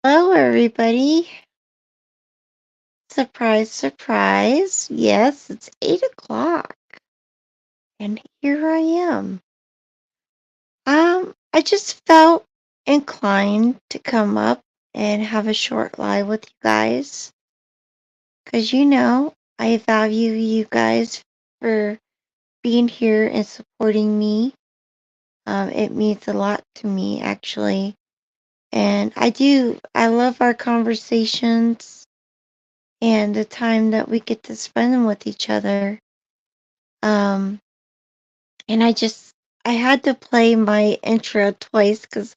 Hello, everybody. Surprise, surprise. Yes, it's 8 o'clock, and here I am. I just felt inclined to come up and have a short live with you guys, because I value you guys for being here and supporting me. It means a lot to me, actually. And I love our conversations and the time that we get to spend with each other. Um, and I had to play my intro twice because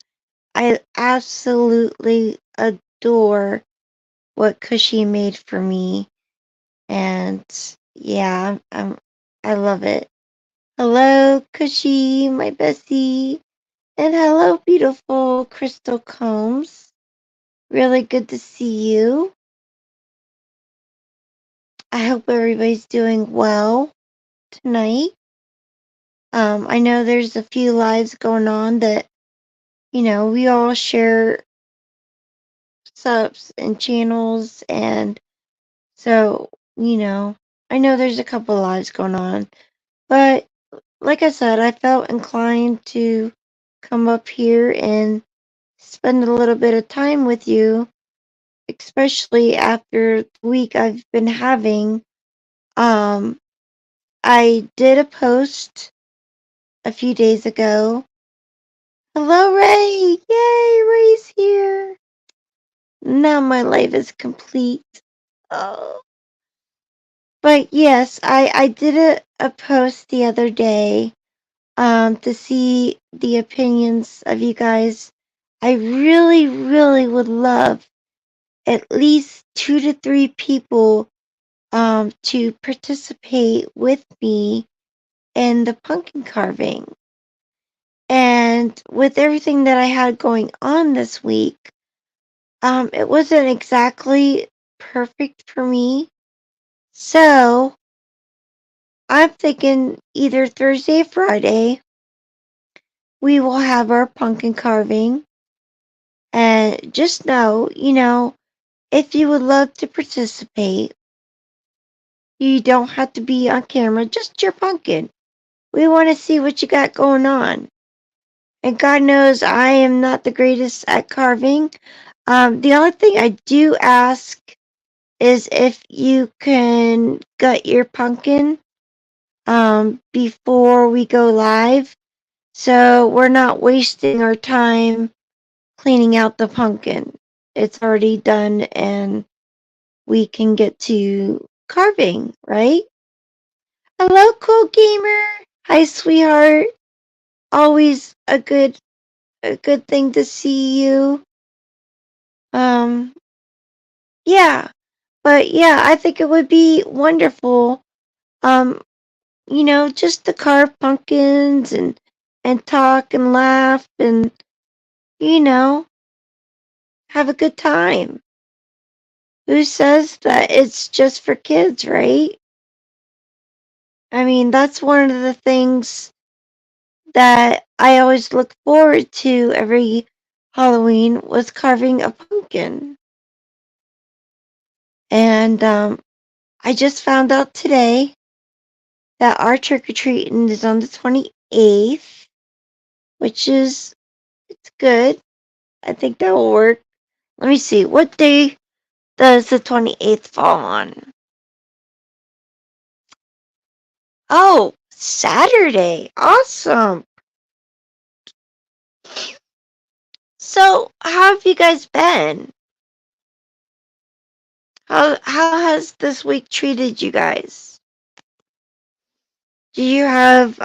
I absolutely adore what Cushy made for me. And yeah, I love it. Hello, Cushy, my bestie. And hello, beautiful Crystal Combs. Really good to see you. I hope everybody's doing well tonight. I know there's a few lives going on that, we all share subs and channels, and so, I know there's a couple lives going on, but like I said, I felt inclined to come up here and spend a little bit of time with you, especially after the week I've been having. Um, I did a post a few days ago. Hello, Ray! Yay, Ray's here. Now my life is complete. Oh. But yes, I did a post the other day to see the opinions of you guys. I really, really would love at least 2 to 3 people to participate with me in the pumpkin carving. And with everything that I had going on this week, it wasn't exactly perfect for me. So I'm thinking either Thursday or Friday, we will have our pumpkin carving. And just know, if you would love to participate, you don't have to be on camera, just your pumpkin. We want to see what you got going on. And God knows I am not the greatest at carving. The only thing I do ask is if you can gut your pumpkin before we go live, so we're not wasting our time cleaning out the pumpkin. It's already done and we can get to carving, right? Hello, cool gamer. Hi, sweetheart. Always a good thing to see you. Um yeah. But yeah, I think it would be wonderful. Um just to carve pumpkins and talk and laugh and you know, have a good time. Who says that it's just for kids, right? I mean, that's one of the things that I always look forward to every Halloween was carving a pumpkin. And I just found out today that our trick or treating is on the 28th, which is it's good. I think that will work. Let me see. What day does the 28th fall on? Oh, Saturday. Awesome. So, how have you guys been? How has this week treated you guys? Do you have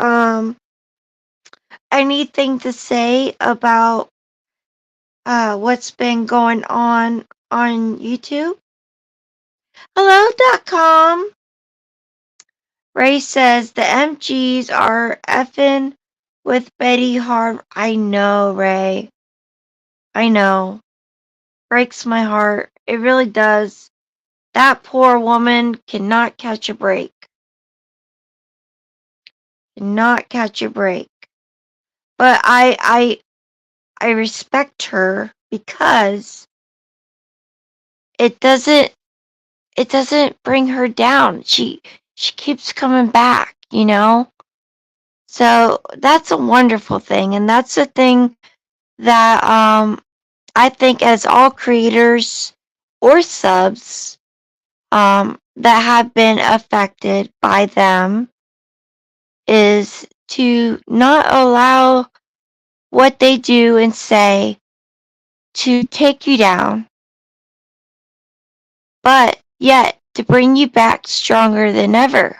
anything to say about what's been going on YouTube? Hello.com. Ray says the MGs are effing with Betty Hart. I know, Ray. I know. Breaks my heart. It really does. That poor woman cannot catch a break. Cannot catch a break. But I respect her because it doesn't it doesn't bring her down. She keeps coming back, you know? So that's a wonderful thing, and that's the thing that I think as all creators or subs that have been affected by them is to not allow what they do and say to take you down, but yet to bring you back stronger than ever.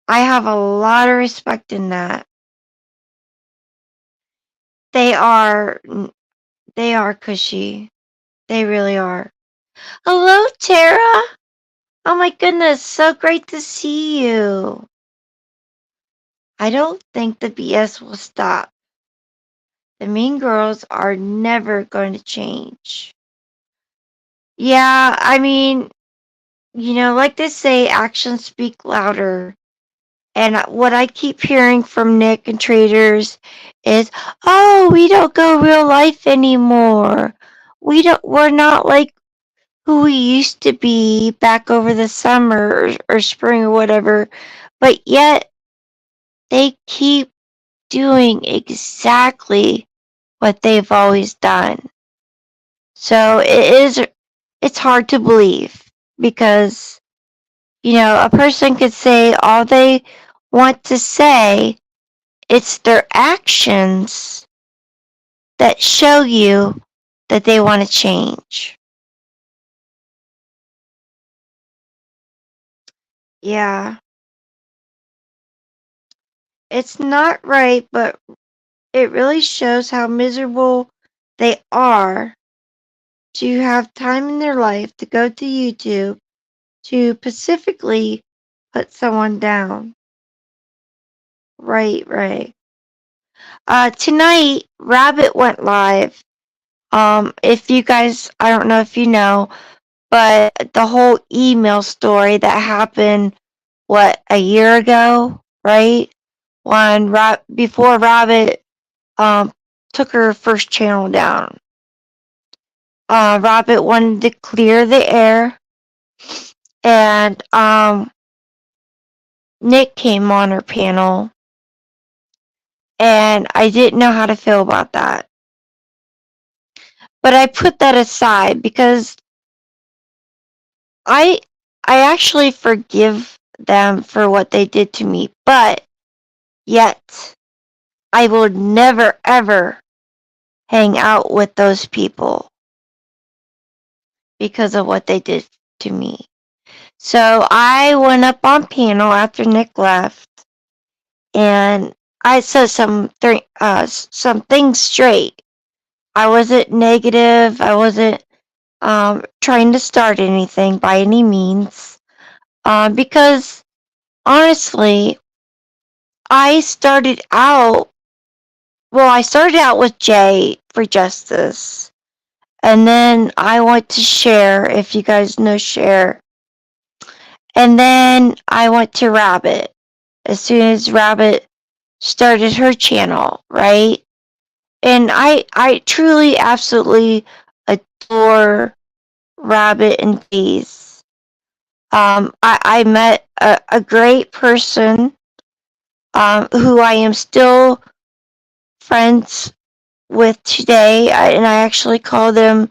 I have a lot of respect in that. They are they are cushy. They really are. Hello, Tara. Oh my goodness, so great to see you. I don't think the BS will stop. The mean girls are never going to change. Yeah, I mean, like they say, actions speak louder. And what I keep hearing from Nick and traders is, "Oh, we don't go real life anymore. We're not like who we used to be back over the summer or spring or whatever." But yet they keep doing exactly what they've always done. So it's hard to believe because, a person could say all they want to say. It's their actions that show you that they want to change. Yeah. It's not right, but it really shows how miserable they are to have time in their life to go to YouTube to specifically put someone down. Right, right. Tonight, Rabbit went live. If you guys, I don't know if you know, but the whole email story that happened, a year ago, right? When before Rabbit um took her first channel down. Rabbit wanted to clear the air, and Nick came on her panel, and I didn't know how to feel about that. But I put that aside because I I actually forgive them for what they did to me, but yet I will never ever hang out with those people because of what they did to me. So I went up on panel after Nick left, and I said some things straight. I wasn't negative. I wasn't trying to start anything by any means, because honestly, I started out. Well, I started out with Jay for Justice, and then I went to Share. If you guys know Share. And then I went to Rabbit as soon as Rabbit started her channel, right? And I truly, absolutely adore Rabbit and Days. I met a great person who I am still friends with today, and I actually call them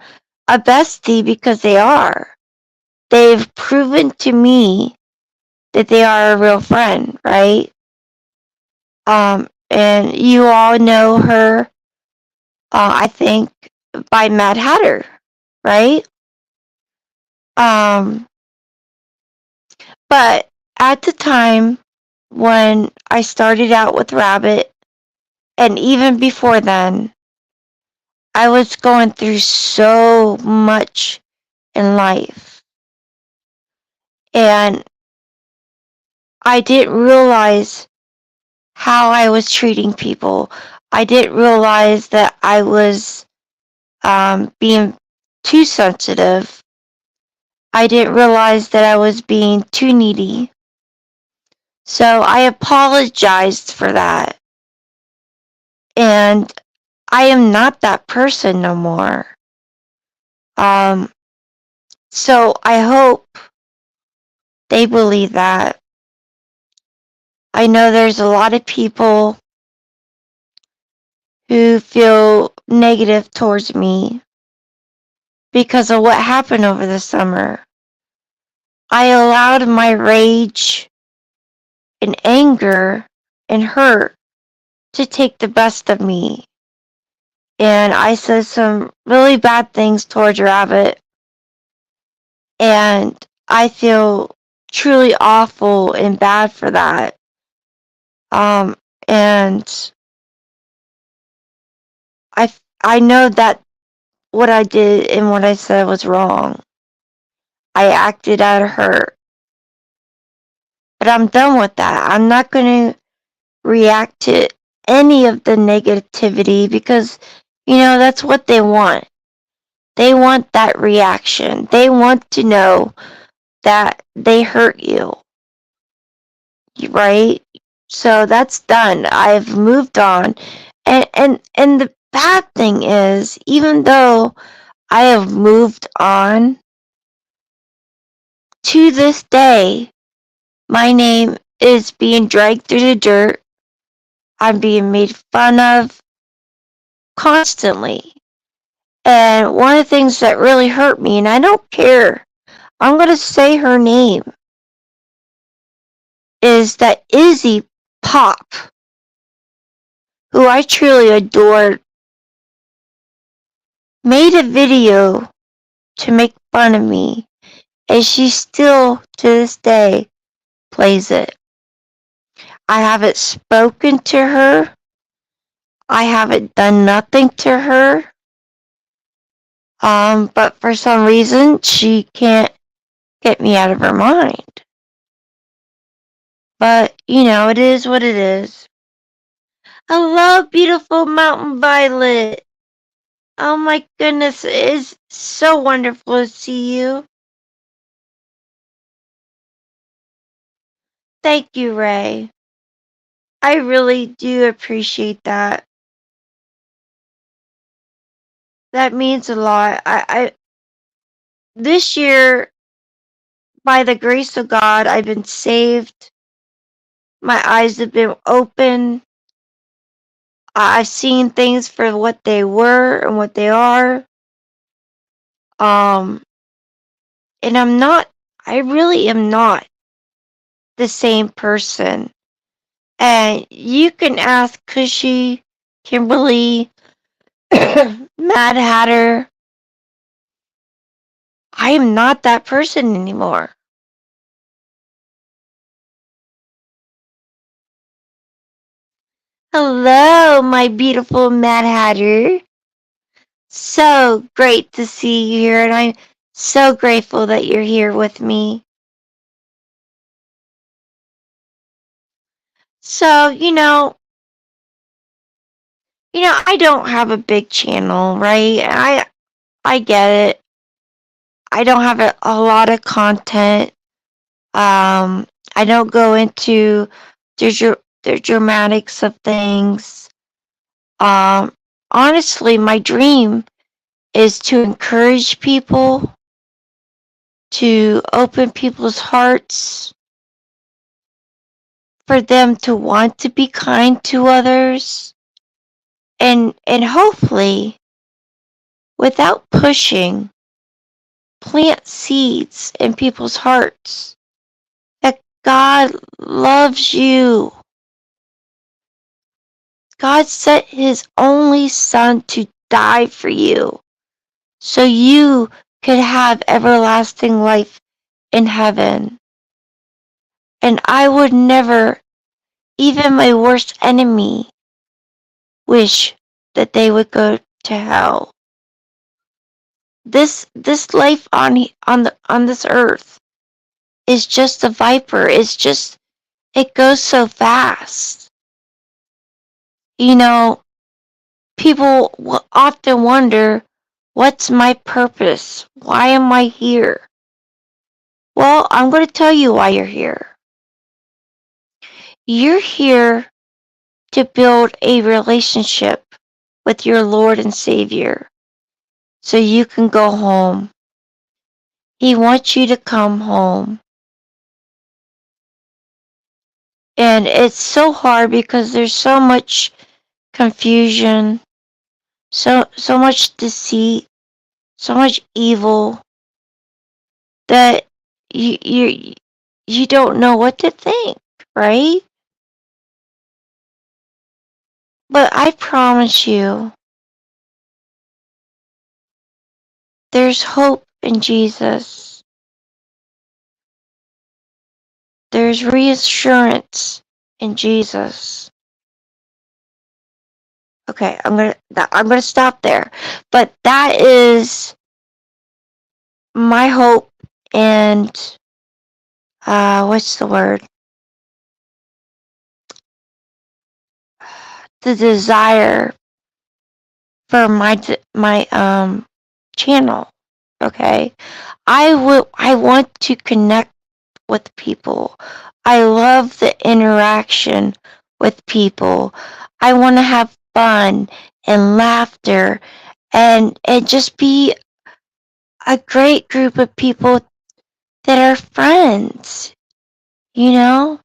a bestie because they are. They've proven to me that they are a real friend, right? And you all know her, I think, by Mad Hatter, right? Um, but at the time when I started out with Rabbit, and even before then, I was going through so much in life. And I didn't realize how I was treating people. I didn't realize that I was being too sensitive. I didn't realize that I was being too needy. So I apologized for that. And I am not that person no more. So I hope they believe that. I know there's a lot of people who feel negative towards me because of what happened over the summer. I allowed my rage and anger and hurt to take the best of me. And I said some really bad things towards Rabbit. And I feel truly awful and bad for that. And I, I know that what I did and what I said was wrong. I acted out of hurt. But I'm done with that. I'm not going to react to any of the negativity because, that's what they want. They want that reaction. They want to know that they hurt you, right? So that's done. I've moved on. And the bad thing is, even though I have moved on, to this day, my name is being dragged through the dirt. I'm being made fun of constantly. And one of the things that really hurt me, and I don't care, I'm going to say her name, is that Izzy Pop, who I truly adored, made a video to make fun of me. And she still, to this day, plays it. I haven't spoken to her. I haven't done nothing to her. But for some reason, she can't get me out of her mind. But, it is what it is. Hello, beautiful Mountain Violet. Oh my goodness, it is so wonderful to see you. Thank you, Ray. I really do appreciate that. That means a lot. This year, by the grace of God, I've been saved. My eyes have been open. I've seen things for what they were and what they are. And I really am not the same person. And you can ask Cushy, Kimberly, Mad Hatter. I am not that person anymore. Hello, my beautiful Mad Hatter. So great to see you here, and I'm so grateful that you're here with me. So, I don't have a big channel, right? I get it. I don't have a lot of content. I don't go into the dramatics of things. Um, Honestly, my dream is to encourage people, to open people's hearts, for them to want to be kind to others, and hopefully, without pushing, plant seeds in people's hearts that God loves you. God sent his only son to die for you so you could have everlasting life in heaven. And I would never, even my worst enemy, wish that they would go to hell. This life on this earth is just a viper. It goes so fast. People will often wonder, what's my purpose? Why am I here? Well, I'm going to tell you why you're here. You're here to build a relationship with your Lord and Savior so you can go home. He wants you to come home. And it's so hard because there's so much confusion, so much deceit, so much evil that you don't know what to think, right? But I promise you, there's hope in Jesus. There's reassurance in Jesus. Okay, I'm gonna stop there. But that is my hope and what's the word? The desire for my channel. Okay, I want to connect with people. I love the interaction with people. I want to have fun and laughter and just be a great group of people that are friends, you know?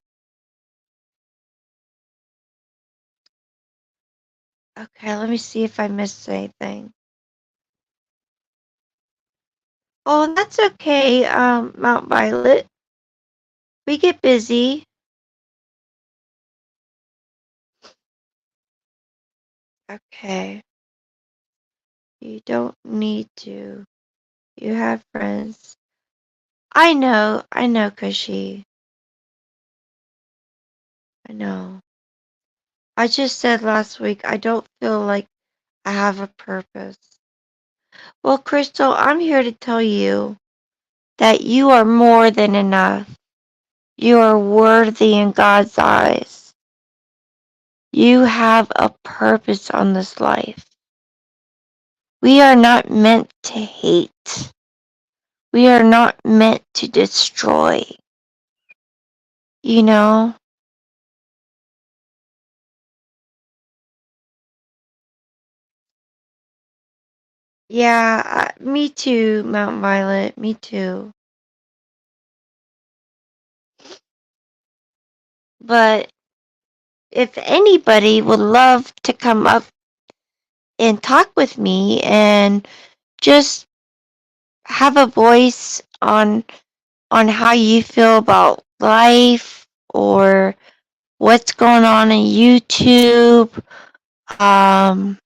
Okay, let me see if I missed anything. Oh, that's okay, Mount Violet. We get busy. Okay. You don't need to. You have friends. I know, Cushy. I know. I just said last week I don't feel like I have a purpose. Well, Crystal, I'm here to tell you that you are more than enough. You are worthy in God's eyes. You have a purpose on this life. We are not meant to hate. We are not meant to destroy. You know? Yeah, me too, Mount Violet. Me too. But if anybody would love to come up and talk with me and just have a voice on how you feel about life or what's going on in YouTube, um,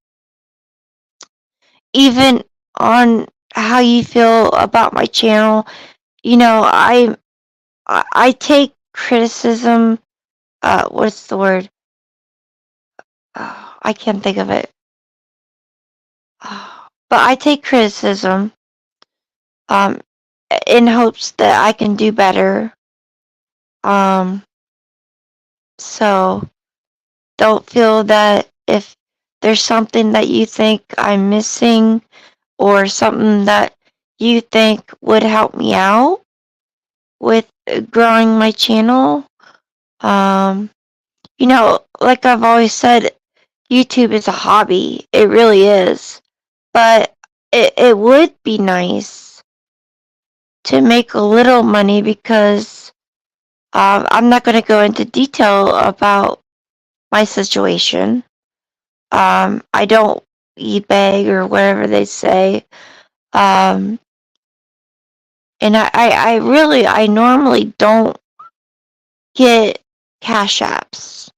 even on how you feel about my channel. You know, I take criticism. What's the word? I can't think of it. But I take criticism um, in hopes that I can do better. Um, so don't feel that if there's something that you think I'm missing or something that you think would help me out with growing my channel. Um, you know, like I've always said, YouTube is a hobby. It really is. But it would be nice to make a little money because I'm not going to go into detail about my situation. I don't eBay or whatever they say. Um, and I normally don't get cash apps.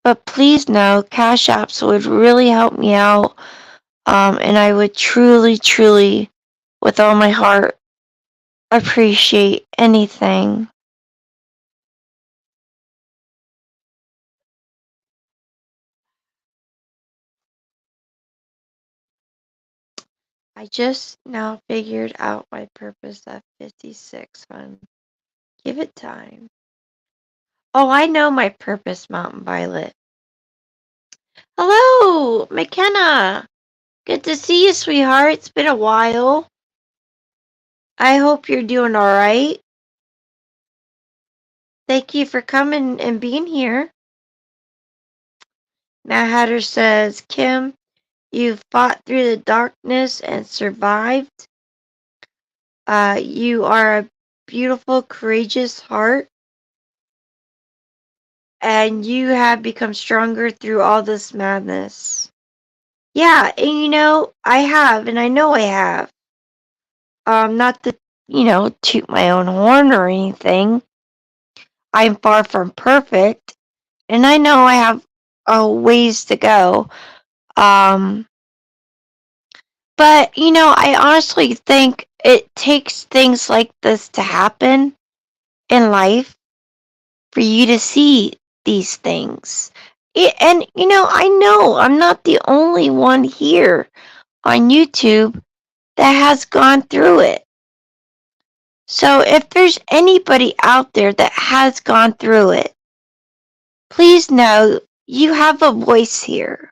But please know, cash apps would really help me out. And I would truly, truly, with all my heart, appreciate anything. I just now figured out my purpose at 56, hon. Give it time. Oh, I know my purpose, Mountain Violet. Hello, McKenna. Good to see you, sweetheart. It's been a while. I hope you're doing all right. Thank you for coming and being here. Mad Hatter says, Kim, you fought through the darkness and survived. You are a beautiful, courageous heart, and you have become stronger through all this madness. Yeah, and I have, and I know I have. Not to, toot my own horn or anything. I'm far from perfect, and I know I have ways to go. Um, but I honestly think it takes things like this to happen in life for you to see these things. And I know I'm not the only one here on YouTube that has gone through it. So if there's anybody out there that has gone through it, please know you have a voice here.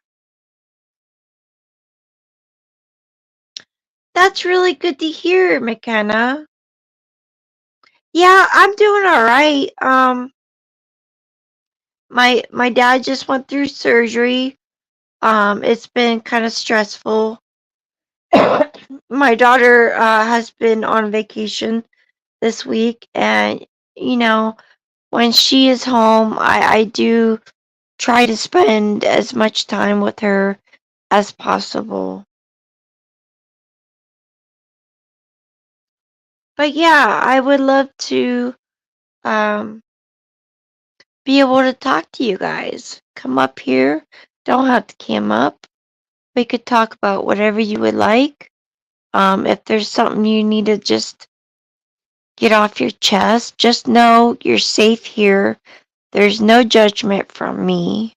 That's really good to hear, McKenna. Yeah, I'm doing all right. My dad just went through surgery. It's been kind of stressful. My daughter has been on vacation this week, and when she is home, I do try to spend as much time with her as possible. But yeah, I would love to um, be able to talk to you guys. Come up here. Don't have to come up. We could talk about whatever you would like. If there's something you need to just get off your chest, just know you're safe here. There's no judgment from me.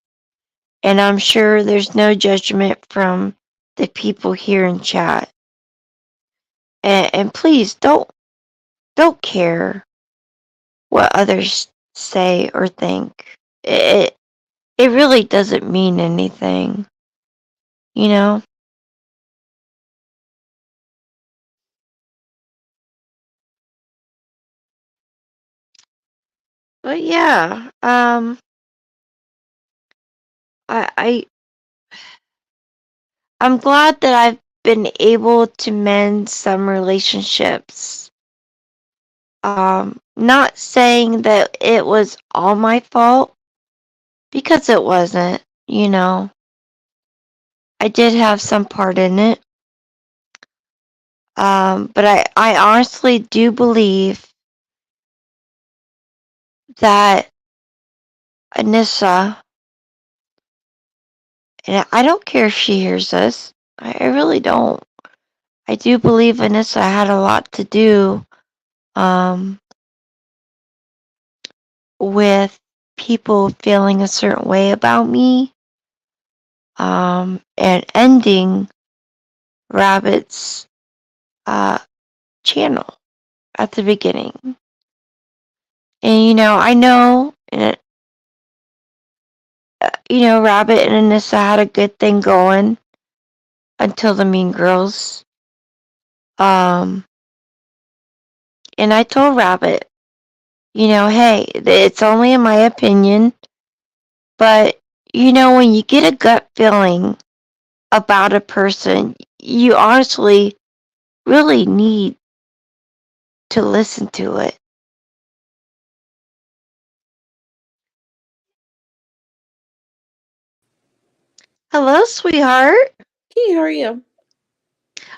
And I'm sure there's no judgment from the people here in chat. And please don't care what others say or think. It really doesn't mean anything, you know? But yeah, I I'm glad that I've been able to mend some relationships. Not saying that it was all my fault, because it wasn't, you know. I did have some part in it. But I honestly do believe that Anissa, and I don't care if she hears this, I really don't. I do believe Anissa had a lot to do um, with people feeling a certain way about me, and ending Rabbit's uh, channel at the beginning. And I know, Rabbit and Anissa had a good thing going until the Mean Girls. Um, and I told Rabbit, hey, it's only in my opinion, but when you get a gut feeling about a person, you honestly really need to listen to it. Hello, sweetheart. Hey, how are you?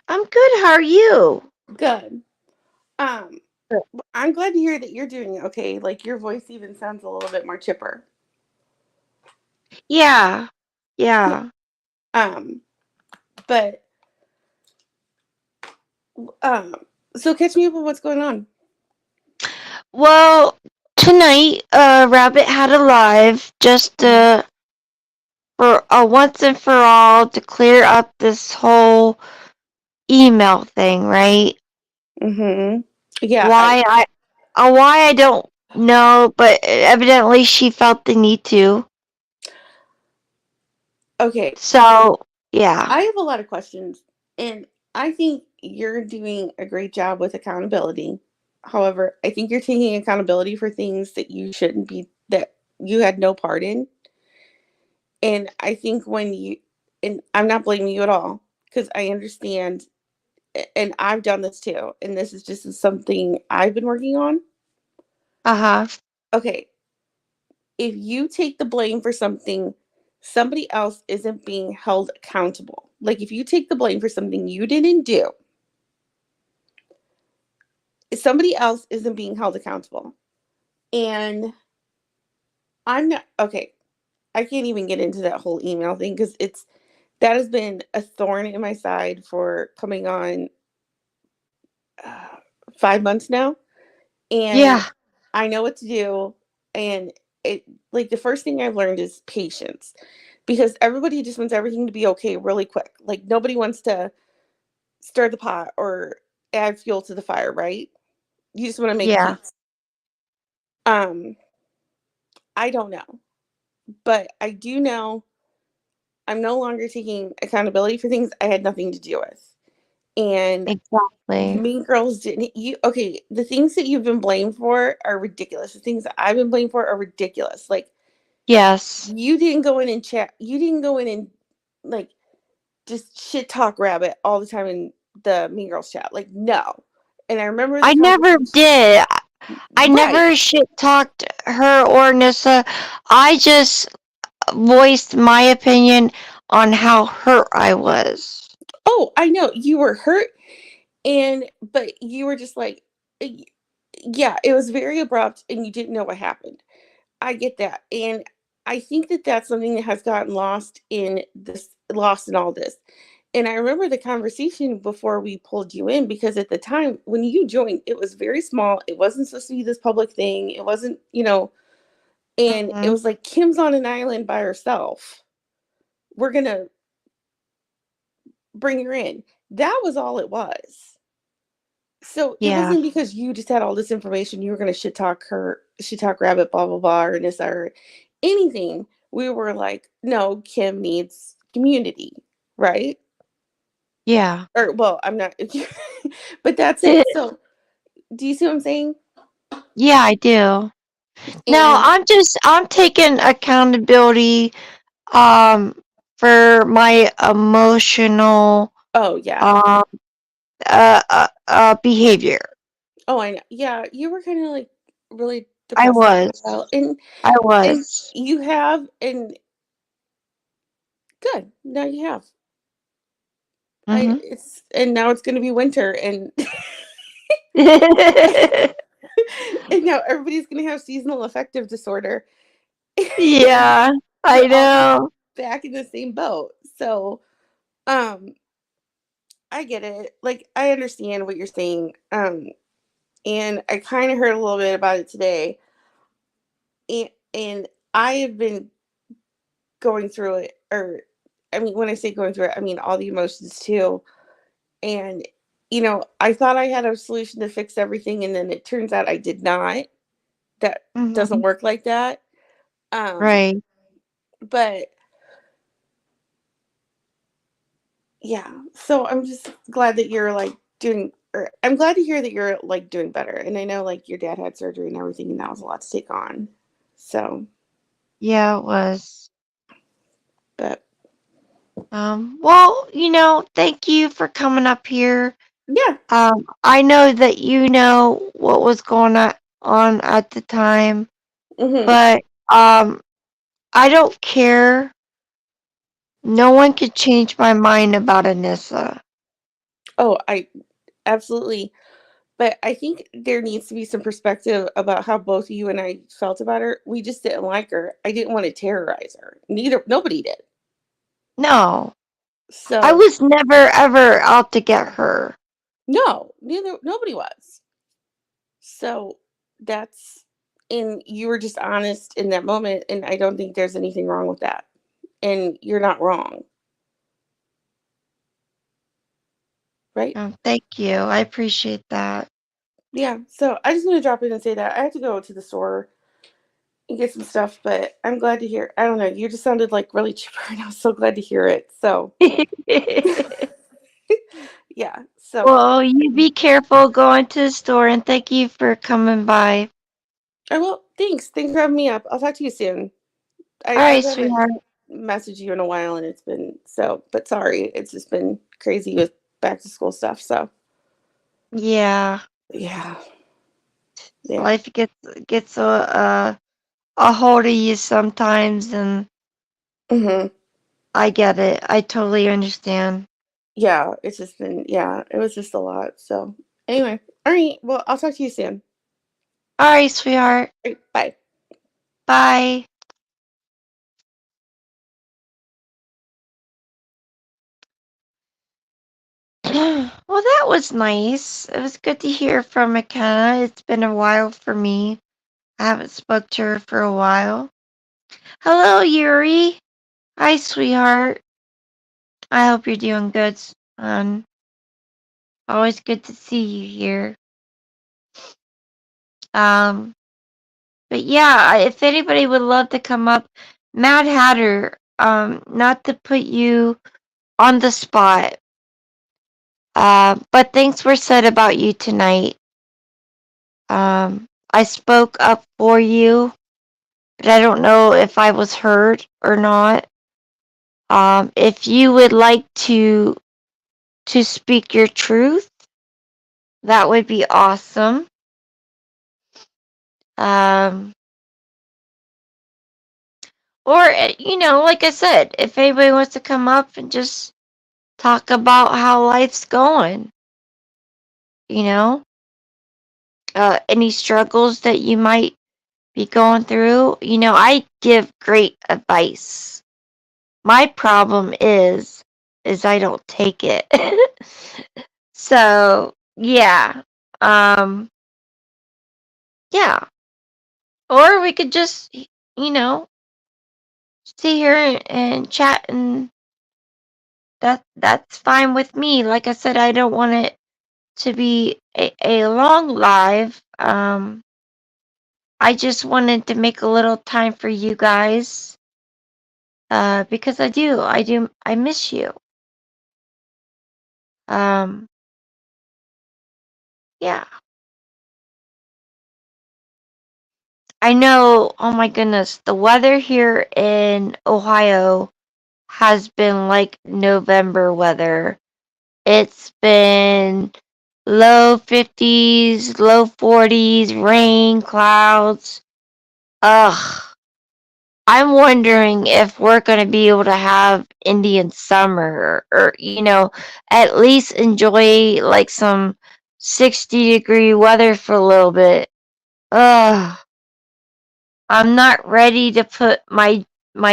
I'm good. How are you? Good. Um, I'm glad to hear that you're doing okay. Like your voice even sounds a little bit more chipper. Yeah. Yeah. Um, but um, so catch me up with what's going on. Well, tonight, Rabbit had a live just for once and for all to clear up this whole email thing, right? Mm-hmm. Yeah. Why I don't know, but evidently she felt the need to. Okay. So yeah, I have a lot of questions, and I think you're doing a great job with accountability. However, I think you're taking accountability for things that you shouldn't be, that you had no part in. And I think and I'm not blaming you at all because I understand and I've done this too, and this is just something I've been working on. Uh-huh. Okay, if you take the blame for something, somebody else isn't being held accountable. Like if you take the blame for something you didn't do, somebody else isn't being held accountable. And I'm not okay. I can't even get into that whole email thing because that has been a thorn in my side for coming on uh, 5 months now, and Yeah, I know what to do. And it like the first thing I've learned is patience, because everybody just wants everything to be okay really quick. Like nobody wants to stir the pot or add fuel to the fire, right? You just want to make yeah, peace. Um, I don't know, but I do know I'm no longer taking accountability for things I had nothing to do with. And exactly. Mean Girls didn't you okay, the things that you've been blamed for are ridiculous. The things that I've been blamed for are ridiculous. Like Yes. you didn't go in and chat, you didn't go in and like just shit talk Rabbit all the time in the Mean Girls chat. Like no. And I remember the I never conversation. did. I Right. never shit talked her or Nissa. I just voiced my opinion on how hurt I was. Oh, I know you were hurt, and but you were just like yeah, it was very abrupt and you didn't know what happened. I get that. And I think that that's something that has gotten lost in all this. And I remember the conversation before we pulled you in, because at the time when you joined, it was very small. It wasn't supposed to be this public thing. It wasn't, and it Hmm. was like Kim's on an island by herself. We're going to bring her in. That was all it was. So it Yeah, wasn't because you just had all this information, you were going to shit talk Rabbit, blah, blah, blah, or Nissa, or anything. We were like, no, Kim needs community, right? yeah. Or, well, I'm not, but that's it. So, do you see what I'm saying? Yeah, I do. Now And, I'm taking accountability um for my emotional oh, yeah. um behavior. Oh, I know. Yeah, you were kind of like really I depressed there for a was. while. I And was. you have, and good. Now you have. Mhm. And now it's going to be winter, and and now everybody's going to have seasonal affective disorder. And Yeah, we're I all going to be know. back in the same boat. So, um, I get it. Like, I understand what you're saying. And I kind of heard a little bit about it today. And I have been going through it, or, I mean, when I say going through it, I mean all the emotions too. And, I thought I had a solution to fix everything, and then it turns out I did not. That doesn't Mhm. work like that. Um, Right. but yeah, so I'm just glad that you're like doing, or I'm glad to hear that you're like doing better. And I know like your dad had surgery and everything, and that was a lot to take on. So, Yeah, it was. but Well, thank you for coming up here. yeah, I know that you know what was going on at the time, hmm, but I don't care. No one could change my mind about Anissa. oh, I absolutely. But I think there needs to be some perspective about how both you and I felt about her. We just didn't like her. I didn't want to terrorize her. Nobody did. No, I So was never ever out to get her. no, nobody was. So that's, and you were just honest in that moment, and I don't think there's anything wrong with that. And you're not wrong, right? Thank you. I appreciate that. Yeah. So I just want to drop in and say that I have to go to the store and get some stuff, but I'm glad to hear. I don't know. You just sounded like really chipper, and I was so glad to hear it. So yeah. So Well, you be careful going to the store and thank you for coming by. I will. Thanks. Thanks for having me up. I'll talk to you soon. All I right, haven't sweetheart. messaged you in a while, and it's been so. But sorry, it's just been crazy with back to school stuff. So Yeah. yeah, yeah, Life gets a hold of you sometimes, and hmm I get it. I totally understand. yeah. It's just been yeah, it was just a lot. So anyway, all right. Well, I'll talk to you soon. All right, sweetheart. All right, bye. Bye. Well, that was nice. It was good to hear from McKenna. It's been a while for me. I haven't spoke to her for a while. Hello, Yuri. Hi, sweetheart. I hope you're doing good. Um, Always good to see you here. Um, but yeah, if anybody would love to come up, Mad Hatter. Not to put you on the spot. But things were said about you tonight. I spoke up for you, but I don't know if I was heard or not. If you would like to speak your truth, that would be awesome. Um, or like I said, if anybody wants to come up and just talk about how life's going, you know, any struggles that you might be going through, I give great advice. My problem is I don't take it. So, yeah. Um, yeah. Or we could just, sit here and chat, and that's fine with me. Like I said, I don't want it to be a long live. I just wanted to make a little time for you guys. Because I miss you. Um, yeah. I know, oh my goodness, the weather here in Ohio has been like November weather. It's been low 50s, low 40s, rain, clouds. Ugh. I'm wondering if we're going to be able to have Indian summer, or, at least enjoy like some 60-degree weather for a little bit. Ugh. I'm not ready to put my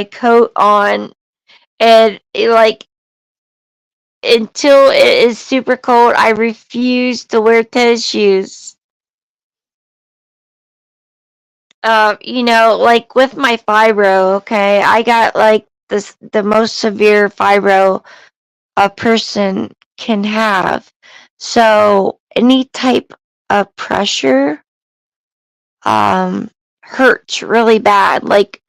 coat on, and like, until it is super cold, I refuse to wear tennis shoes. Like with my fibro, okay, I got like the most severe fibro a person can have. So any type of pressure hurts really bad. Like,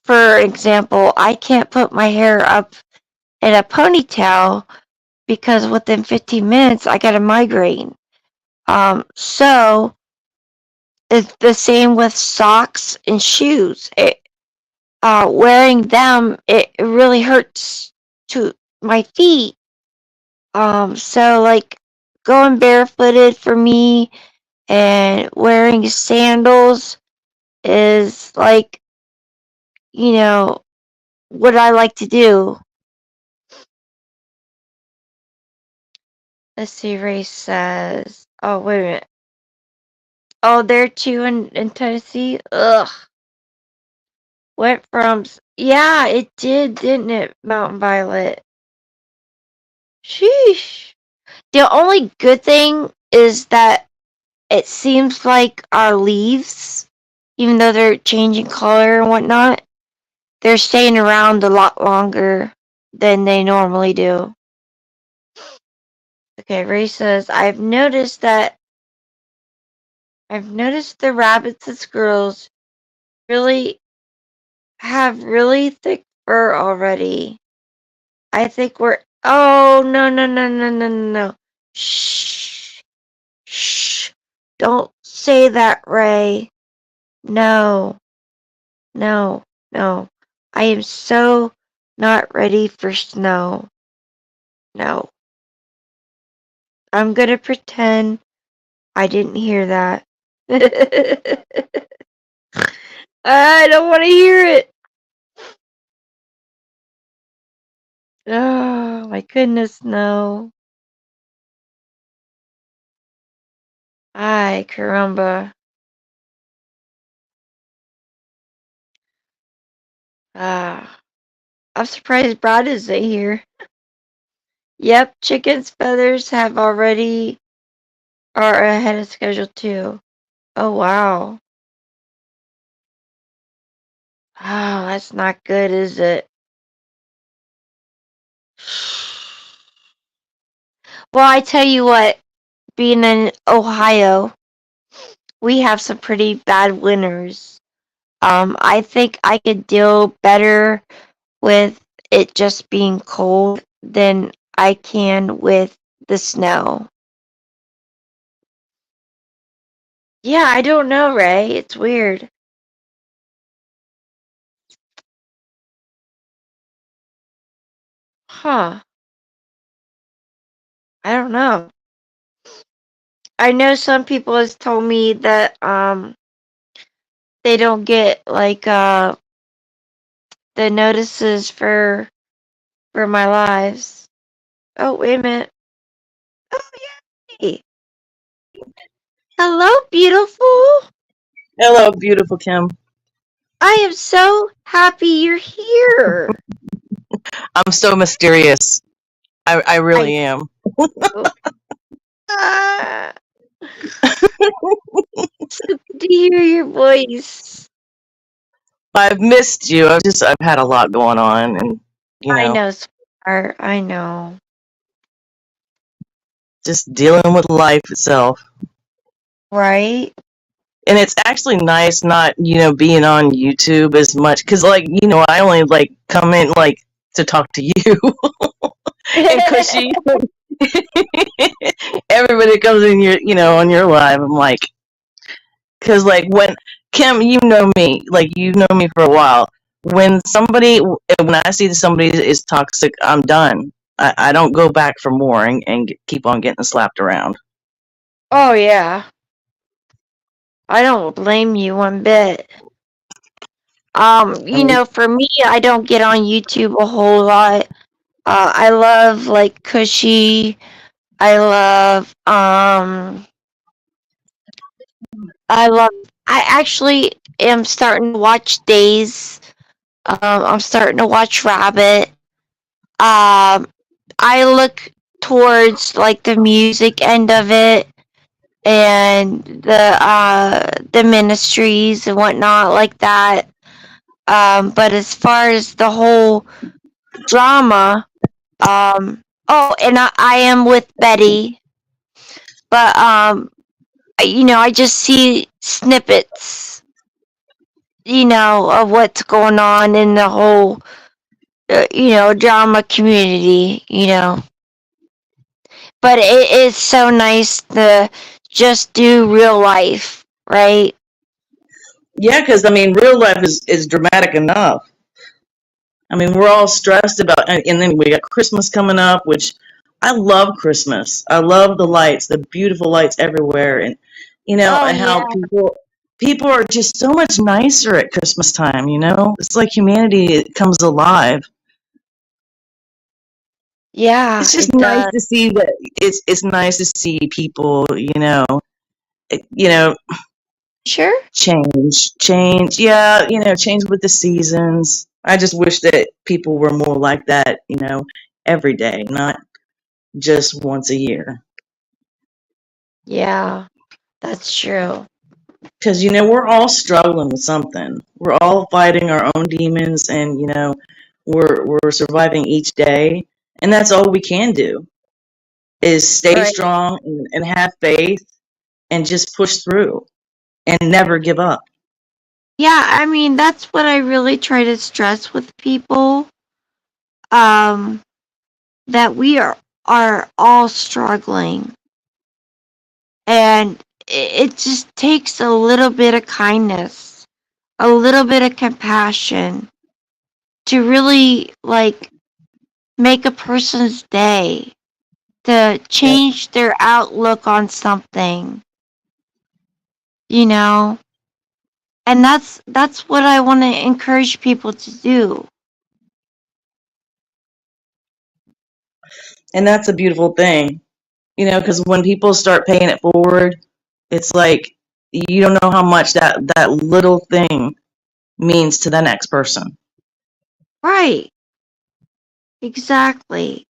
for example, I can't put my hair up in a ponytail because within 15 minutes I got a migraine. So it's the same with socks and shoes. Wearing them, it really hurts to my feet. So like going barefooted for me and wearing sandals is like, you know, what I like to do. Let's see, Ray says, oh, wait a minute. Oh, there too in Tennessee? Ugh. Went from, yeah, it did, didn't it, Mountain Violet? Sheesh. The only good thing is that it seems like our leaves, even though they're changing color and whatnot, they're staying around a lot longer than they normally do. Okay, Ray says, I've noticed the rabbits and squirrels really have really thick fur already. I think we're, oh, no, no, no, no, no, no, no. Shh, shh. Don't say that, Ray. No, no, no. I am so not ready for snow. No. I'm gonna pretend I didn't hear that. I don't want to hear it. Oh my goodness, no. Ay, caramba. Ah, I'm surprised Brad isn't here. Yep, chicken's feathers have already are ahead of schedule too. Oh wow. Oh, that's not good, is it? Well, I tell you what, being in Ohio, we have some pretty bad winters. I think I could deal better with it just being cold than I can with the snow. Yeah, I don't know, Ray. It's weird. Huh. I don't know. I know some people has told me that they don't get like the notices for my lives. Oh, wait a minute. Oh, yay. Hello, beautiful. Hello, beautiful Kim. I am so happy you're here. I'm so mysterious. I I really am. know. Ah, so good to hear your voice. I've missed you. I've had a lot going on, and you I know, know, sweetheart. I know. just dealing with life itself. Right? And it's actually nice not being on YouTube as much because I only come in to talk to you and Cushy. Everybody comes in your on your live. I'm like, because when Kim, you know me, you've known me for a while. When I see that somebody is toxic, I'm done. I don't go back for more and keep on getting slapped around. Oh, yeah. I don't blame you one bit. I mean, For me, I don't get on YouTube a whole lot. I love like Cushy. I love I love I actually am starting to watch Days. I'm starting to watch Rabbit. Um I look towards like the music end of it and the ministries and whatnot like that. But as far as the whole drama, oh, and I am with Betty, but I just see snippets, of what's going on in the whole, drama community. But it is so nice to just do real life, right? yeah, because real life is dramatic enough. We're all stressed about, and then we got Christmas coming up, which I love Christmas. I love the lights, the beautiful lights everywhere, and Oh and how yeah, people are just so much nicer at Christmas time. It's like humanity comes alive. yeah, It's just it nice does. to see that. It's nice to see people, eh, you know, Sure. change. Yeah, change with the seasons. I just wish that people were more like that, every day, not just once a year. Yeah, that's true. Because we're all struggling with something. We're all fighting our own demons, and we're surviving each day, and that's all we can do is stay Right. strong and have faith and just push through and never give up. Yeah, I mean that's what I really try to stress with people. Um, that we are all struggling, and it just takes a little bit of kindness, a little bit of compassion to really like make a person's day. to Yep. change their outlook on something, you know? And that's what I want to encourage people to do. And that's a beautiful thing, because when people start paying it forward, it's like you don't know how much that little thing means to the next person. Right. Exactly.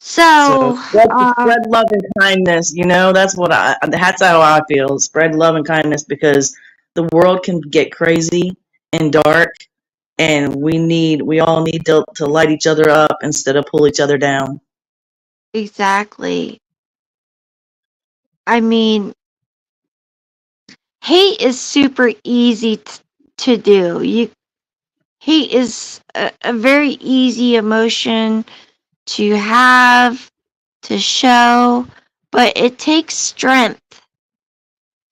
So So, spread love and kindness. That's how I feel. Spread love and kindness, because the world can get crazy and dark, and we all need to light each other up instead of pull each other down. exactly. I mean, hate is super easy to do. Hate is a very easy emotion to have, to show, but it takes strength,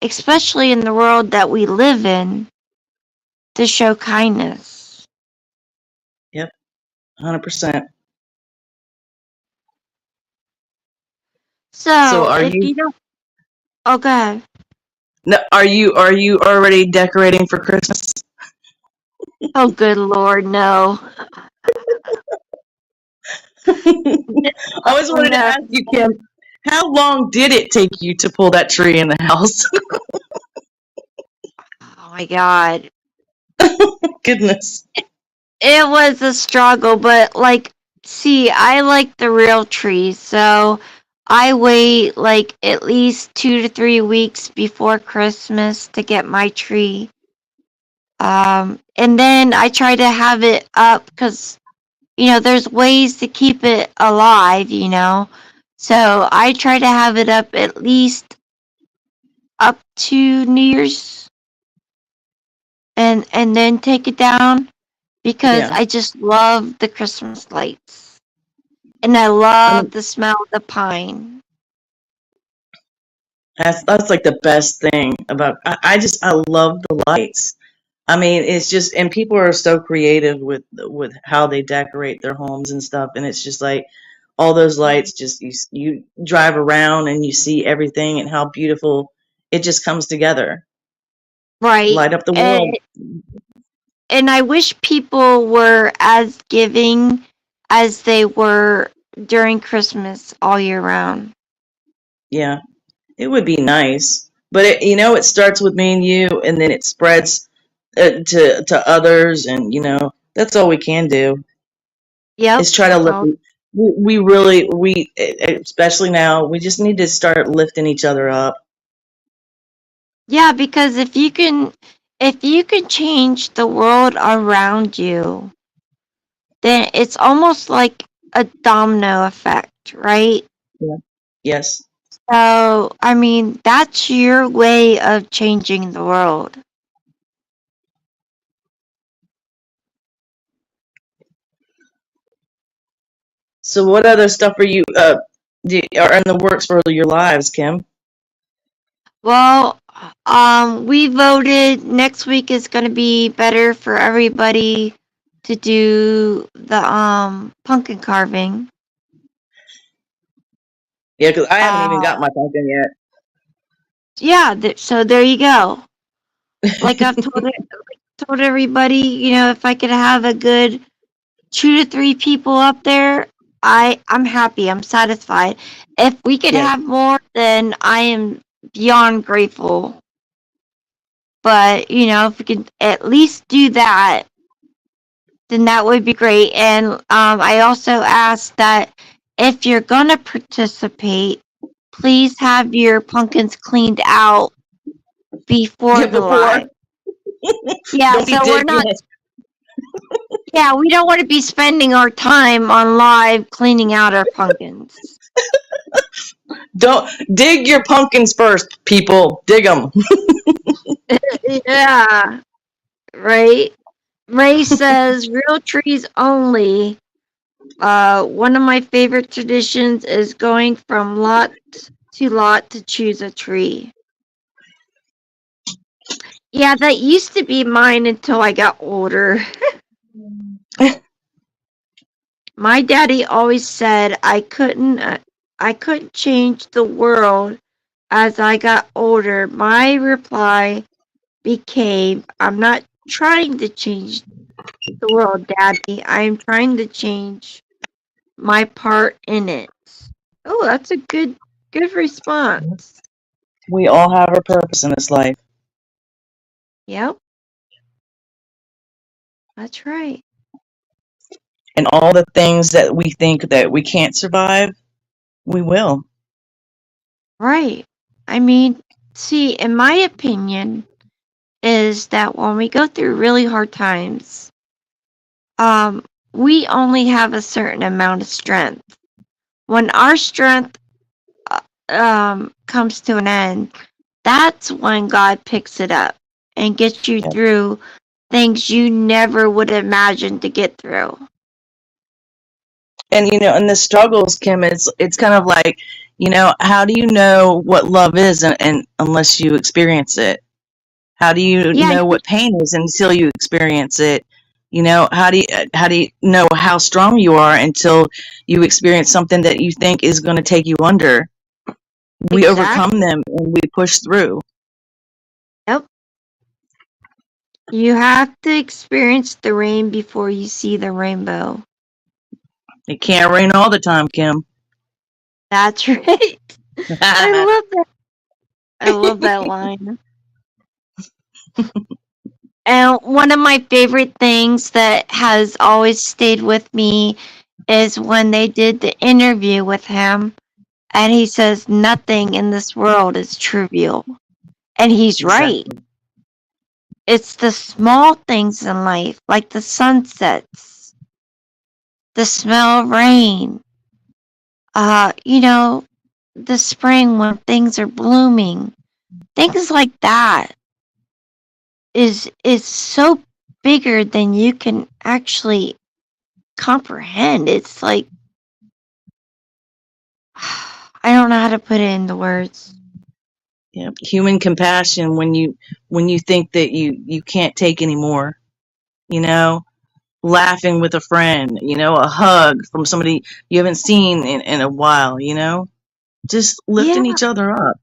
especially in the world that we live in, to show kindness. Yep, 100%. So So are if you you don't, oh, go ahead. no, are you already decorating for Christmas? Oh, good Lord, no. I always Oh, wanted to no. ask you, Kim, how long did it take you to pull that tree in the house? Oh, my God. Goodness. It was a struggle, but like, see, I like the real trees, so I wait like at least 2 to 3 weeks before Christmas to get my tree. And then I try to have it up because, there's ways to keep it alive. So I try to have it up at least up to New Year's and then take it down because Yeah. I just love the Christmas lights. And I I love mean, the smell of the pine. that's like the best thing about I love the lights. I mean, it's just, and people are so creative with how they decorate their homes and stuff, and it's just like all those lights. Just you drive around and you see everything and how beautiful it just comes together. Right. Light up the world. And I wish people were as giving as they were during Christmas all year round. Yeah, it would be nice, but it starts with me and you, and then it spreads to others, and that's all we can do Yep, is try to that's lift. all. We really, especially now, we just need to start lifting each other up. Yeah, because if you can change the world around you, then it's almost like a domino effect, right? Yeah. Yes. So, I mean, that's your way of changing the world. So, what other stuff are in the works for your lives, Kim? Well, we voted next week is going to be better for everybody to do the pumpkin carving. Yeah, because I haven't even Uh, got my pumpkin yet. yeah, so there you go. Like I've told everybody, if I could have a good 2 to 3 people up there, I'm happy. I'm satisfied. If we could Yeah. have more, then I am beyond grateful. But if we could at least do that, then that would be great. And I also ask that if you're gonna participate, please have your pumpkins cleaned out before Yeah, the before. live. Yeah, Don't be so we're digging not. it. Yeah, we don't want to be spending our time on live cleaning out our pumpkins. Don't dig your pumpkins first, people. Dig them. Yeah, right. Ray says real trees only. One of my favorite traditions is going from lot to choose a tree. Yeah, that used to be mine until I got older. my daddy always said I couldn't change the world as I got older. My reply became, I'm not trying to change the world, Daddy. I'm trying to change my part in it. Oh, that's a good response. We all have our purpose in this life. Yep. That's right. And all the things that we think that we can't survive, we will. Right. I mean, see, in my opinion, is that when we go through really hard times, we only have a certain amount of strength. When our strength comes to an end, that's when God picks it up and gets you Yep. through things you never would imagine to get through. And in the struggles, Kim, it's kind of like, how do you know what love is, and unless you experience it? How do you Yeah, know what pain is until you experience it? How do you know how strong you are until you experience something that you think is going to take you under? We exactly. overcome them and we push through. Yep. You have to experience the rain before you see the rainbow. It can't rain all the time, Kim. That's right. I love that. I love that line. And one of my favorite things that has always stayed with me is when they did the interview with him and he says, nothing in this world is trivial. And he's right. Exactly. It's the small things in life, like the sunsets, the smell of rain, the spring when things are blooming. Things like that is so bigger than you can actually comprehend. It's like I don't know how to put it into words. Yeah. Human compassion when you think that you can't take anymore. Laughing with a friend. A hug from somebody you haven't seen in a while. Just Yeah, lifting each other up.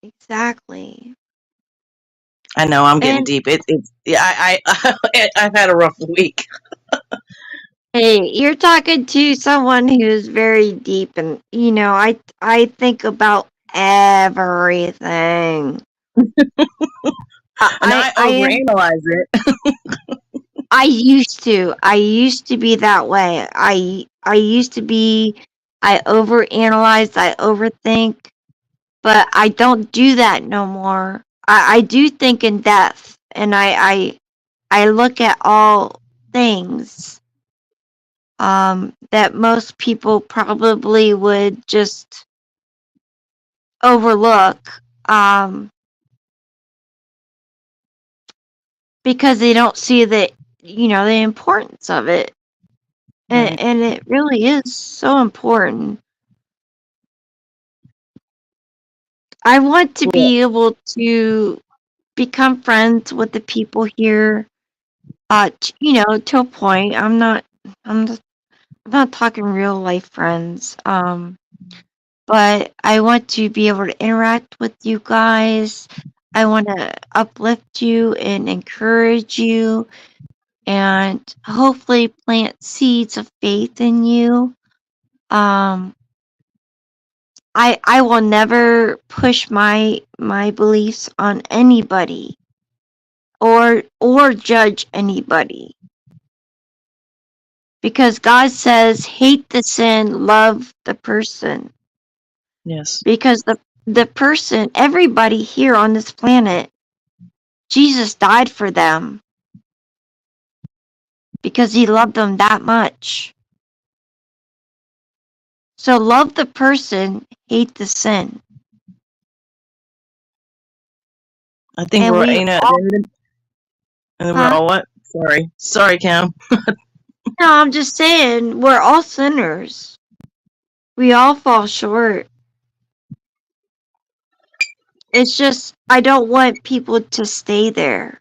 exactly. I know I'm getting And deep. It's yeah. I've had a rough week. hey, you're talking to someone who's very deep, and I think about everything. And I I am. overanalyze it. I used to. I used to be that way. I used to be. I overanalyze. I overthink, but I don't do that no more. I do think in depth, and I look at all things that most people probably would just overlook because they don't see the importance of it, Right. and it really is so important. I want to Well, be able to become friends with the people here. To a point. I'm just, I'm not talking real life friends. But I want to be able to interact with you guys. I want to uplift you and encourage you and hopefully plant seeds of faith in you. Um, I will never push my beliefs on anybody or judge anybody because God says hate the sin, love the person. yes. Because the person, everybody here on this planet, Jesus died for them because he loved them that much. So love the person, hate the sin. I think And we're we at all, the end of and we're huh? all what? Sorry, Cam. No, I'm just saying, we're all sinners. We all fall short. It's just, I don't want people to stay there.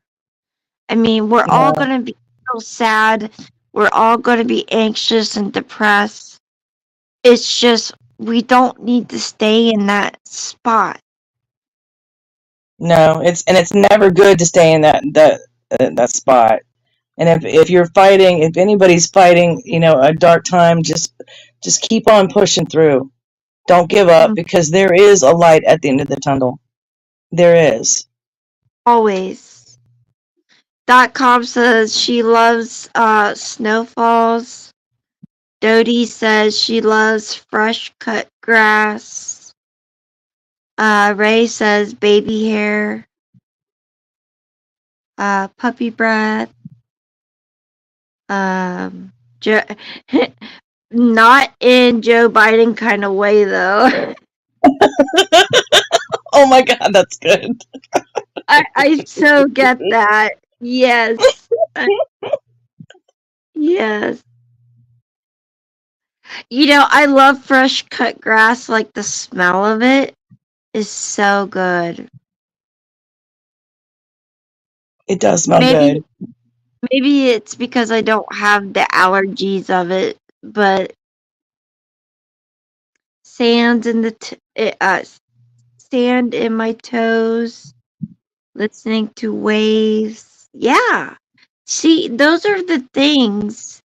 I mean, we're all Yeah. going to be so sad. we're all going to be anxious and depressed. It's just we don't need to stay in that spot. No, it's never good to stay in that spot. And if you're fighting, if anybody's fighting, a dark time, just keep on pushing through. Don't give up, because there is a light at the end of the tunnel. There is. Always. .com says she loves snowfalls. Dodie says she loves fresh cut grass. Ray says baby hair. Puppy breath. Jo- Not in Joe Biden kind of way, though. Oh my God, that's good. I so get that. Yes. Yes. I love fresh cut grass. Like, the smell of it is so good. It does smell good. Maybe it's because I don't have the allergies of it, but sand in sand in my toes, listening to waves. Yeah. See, those are the things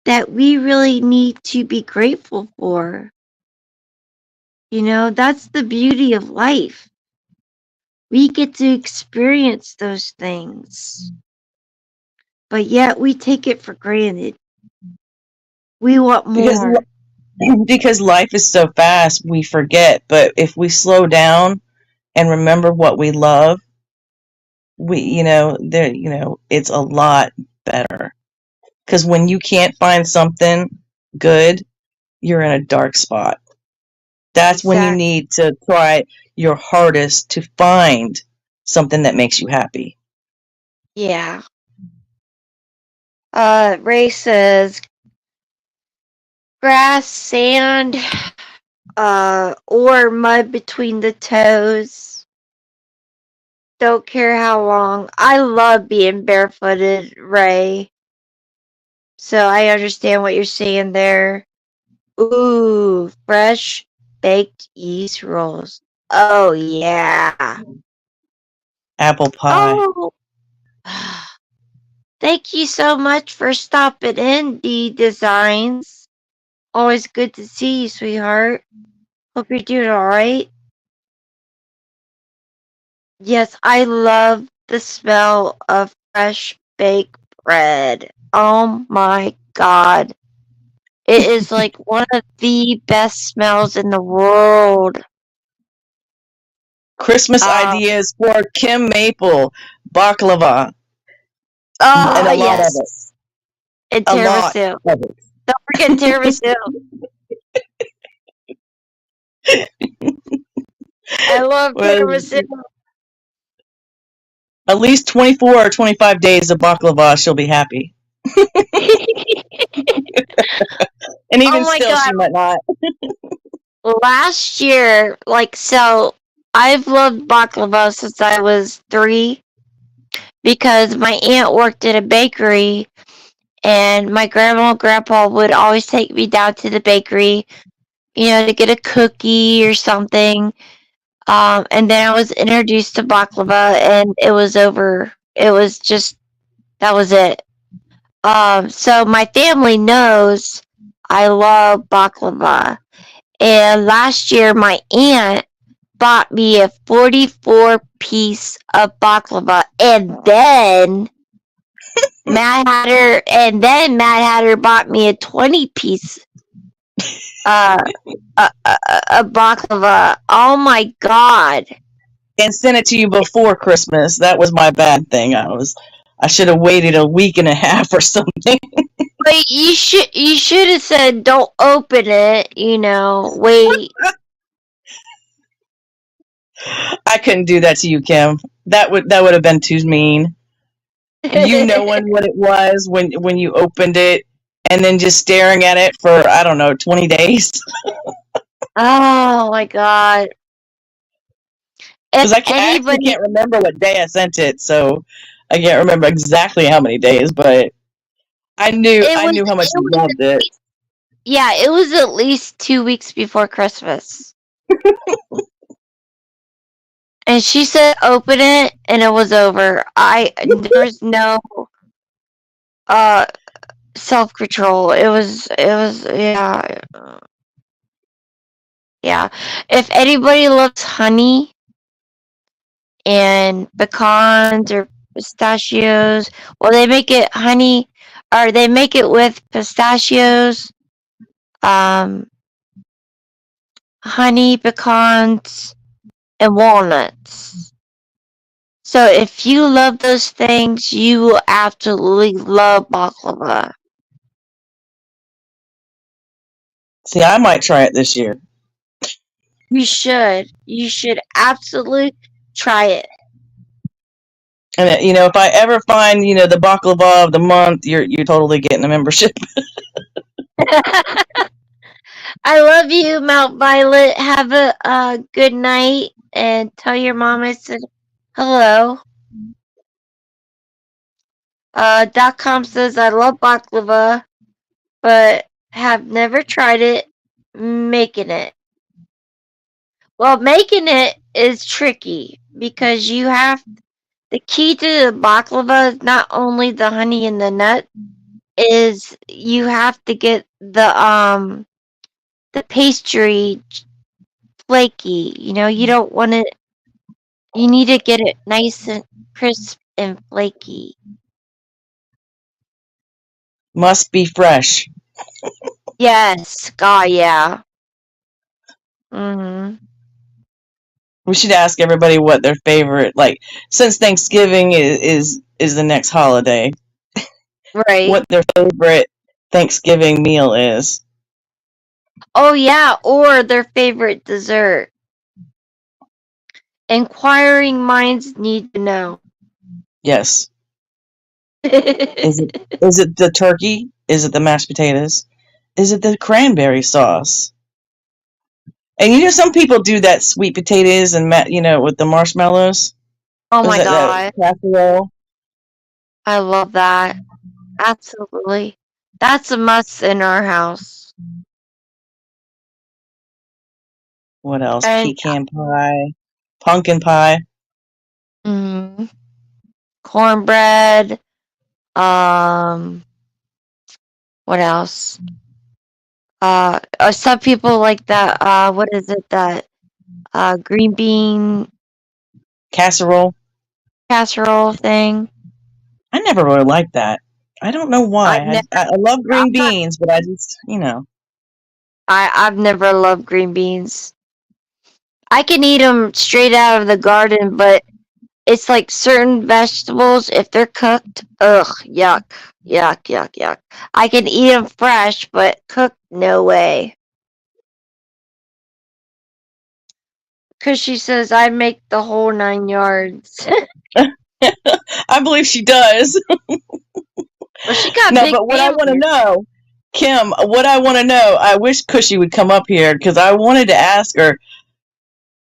that we really need to be grateful for. That's the beauty of life. We get to experience those things, but yet we take it for granted. We want more. Because life is so fast, we forget. But if we slow down and remember what we love, it's a lot better. Because when you can't find something good, you're in a dark spot. That's when you need to try your hardest to find something that makes you happy. Yeah. Ray says grass, sand, or mud between the toes. Don't care how long. I love being barefooted, Ray. So I understand what you're saying there. Ooh, fresh baked yeast rolls. Oh, yeah. Apple pie. Oh. Thank you so much for stopping in, D Designs. Always good to see you, sweetheart. Hope you're doing alright. Yes, I love the smell of fresh baked bread. Oh my God. It is like one of the best smells in the world. Christmas ideas for Kim Maple. Baklava. Oh, and a lot yes. of it. And A lot tiramisu. of it. Don't forget tiramisu. I love tiramisu. At least 24 or 25 days of baklava, she'll be happy. And even still, she might not. Last year, so I've loved baklava since I was 3 because my aunt worked at a bakery and my grandma and grandpa would always take me down to the bakery, to get a cookie or something. And then I was introduced to baklava and it was over. It was just, that was it. So my family knows I love baklava. And last year, my aunt bought me a 44-piece of baklava, and then Mad Hatter bought me a 20-piece a baklava. Oh my God! And sent it to you before Christmas. That was my bad thing. I should have waited a week and a half or something. Wait, you should have said don't open it. Wait. I couldn't do that to you, Kim. That would have been too mean. You knowing what it was when you opened it, and then just staring at it for, I don't know, 20 days. Oh my God! Because I actually can't remember what day I sent it, so I can't remember exactly how many days, but I knew how much you loved it. Yeah, it was at least 2 weeks before Christmas. And she said open it and it was over. There was no self control. It was yeah. Yeah. If anybody loves honey and pecans or pistachios, well they make it honey or they make it with pistachios, um honey, pecans, and walnuts. So if you love those things, you will absolutely love baklava. See, I might try it this year. You should. You should absolutely try it. And if I ever find the baklava of the month, you're totally getting a membership. I love you, Mount Violet. Have a good night and tell your mom I said hello. .com says I love baklava, but have never tried it making it. Well, making it is tricky because the key to the baklava is not only the honey and the nut, is you have to get the pastry flaky. You don't want it. You need to get it nice and crisp and flaky. Must be fresh. Yes, God, yeah. Mhm. We should ask everybody what their favorite, since Thanksgiving is the next holiday, Right. what their favorite Thanksgiving meal is. Oh yeah, or their favorite dessert. Inquiring minds need to know. Yes. Is it the turkey? Is it the mashed potatoes? Is it the cranberry sauce? And some people do that sweet potatoes and with the marshmallows. Oh Is my that God. casserole? I love that. Absolutely. That's a must in our house. What else? And Pecan pie, pumpkin pie. cornbread. What else? Some people like that. What is it? That green bean Casserole. casserole thing. I never really liked that. I don't know why. I've never. I love green I'm not, beans, but I just I've never loved green beans. I can eat them straight out of the garden, but it's like certain vegetables, if they're cooked, ugh, yuck, yuck, yuck, yuck. I can eat them fresh, but cooked, no way. Because she says I make the whole 9 yards. I believe she does. Well, she got No, big but what I want to family. know, Kim, what I want to know, I wish Cushy would come up here because I wanted to ask her,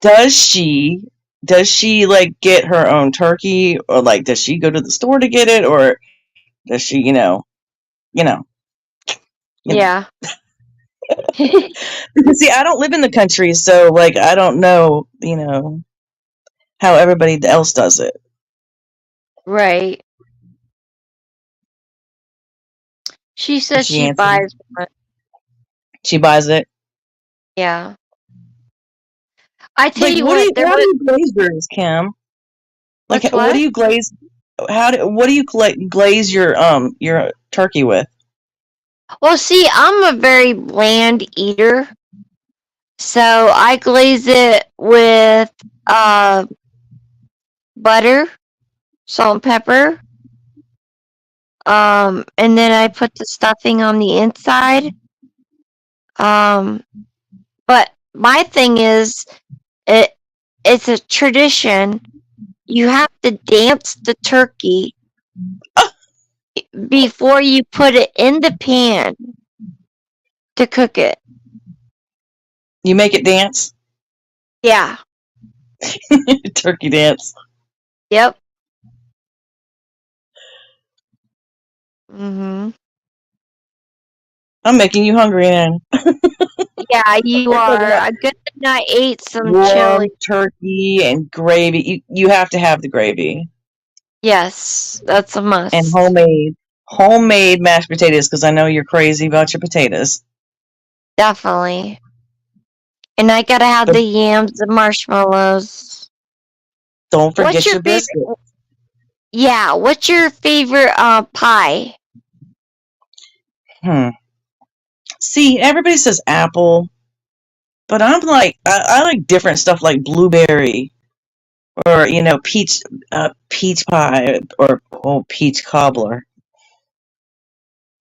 does she get her own turkey, or does she go to the store to get it, or does she Yeah. Because see, I don't live in the country, so I don't know how everybody else does it. Right. She says She she answered. buys one. She buys it. Yeah. I tell you What do what, there how do was. you glaze yours, Kim? What's What do what? you glaze? What do you glaze your turkey with? Well, see, I'm a very bland eater, so I glaze it with butter, salt and pepper, and then I put the stuffing on the inside. But my thing is, it's a tradition. You have to dance the turkey before you put it in the pan to cook it. You make it dance? Yeah. Turkey dance. Yep. Mhm. I'm making you hungry, and Yeah, you we're talking are. about I'm good thing I ate some warm chili. turkey and gravy. You have to have the gravy Yes, that's a and must. homemade mashed potatoes because I know you're crazy about your potatoes. Definitely. And I gotta have But the yams and marshmallows. don't What's forget your your favorite? biscuit. Yeah, what's your favorite pie? Hmm. See, everybody says apple, but I'm like I like different stuff like blueberry or peach pie or peach cobbler.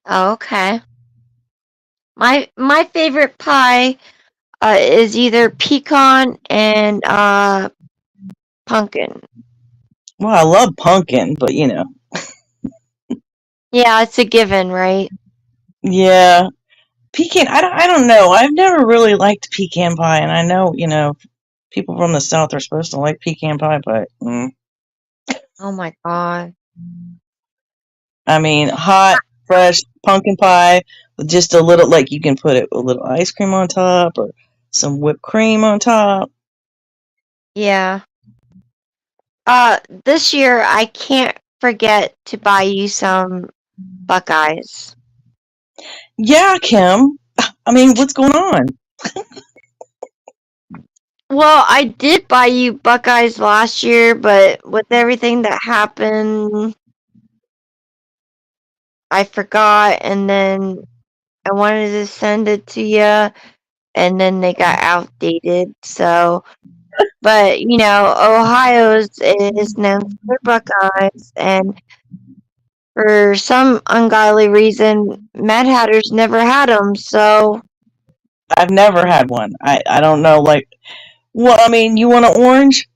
Oh, okay. My favorite pie is either pecan and pumpkin. Well, I love pumpkin, but Yeah, it's a given, right? yeah, pecan. I don't know. I've never really liked pecan pie, and I know people from the South are supposed to like pecan pie, but Oh my god. I mean, hot, fresh pumpkin pie with just a little, like you can put a little ice cream on top or some whipped cream on top. Yeah. This year I can't forget to buy you some Buckeyes. Yeah, Kim. I mean, what's going on? Well, I did buy you Buckeyes last year, but with everything that happened, I forgot, and then I wanted to send it to you, and then they got outdated. So, but Ohio is known for their Buckeyes, and for some ungodly reason, Mad Hatter's never had them. So, I've never had one. I don't know. Like, well, I mean, you want an orange?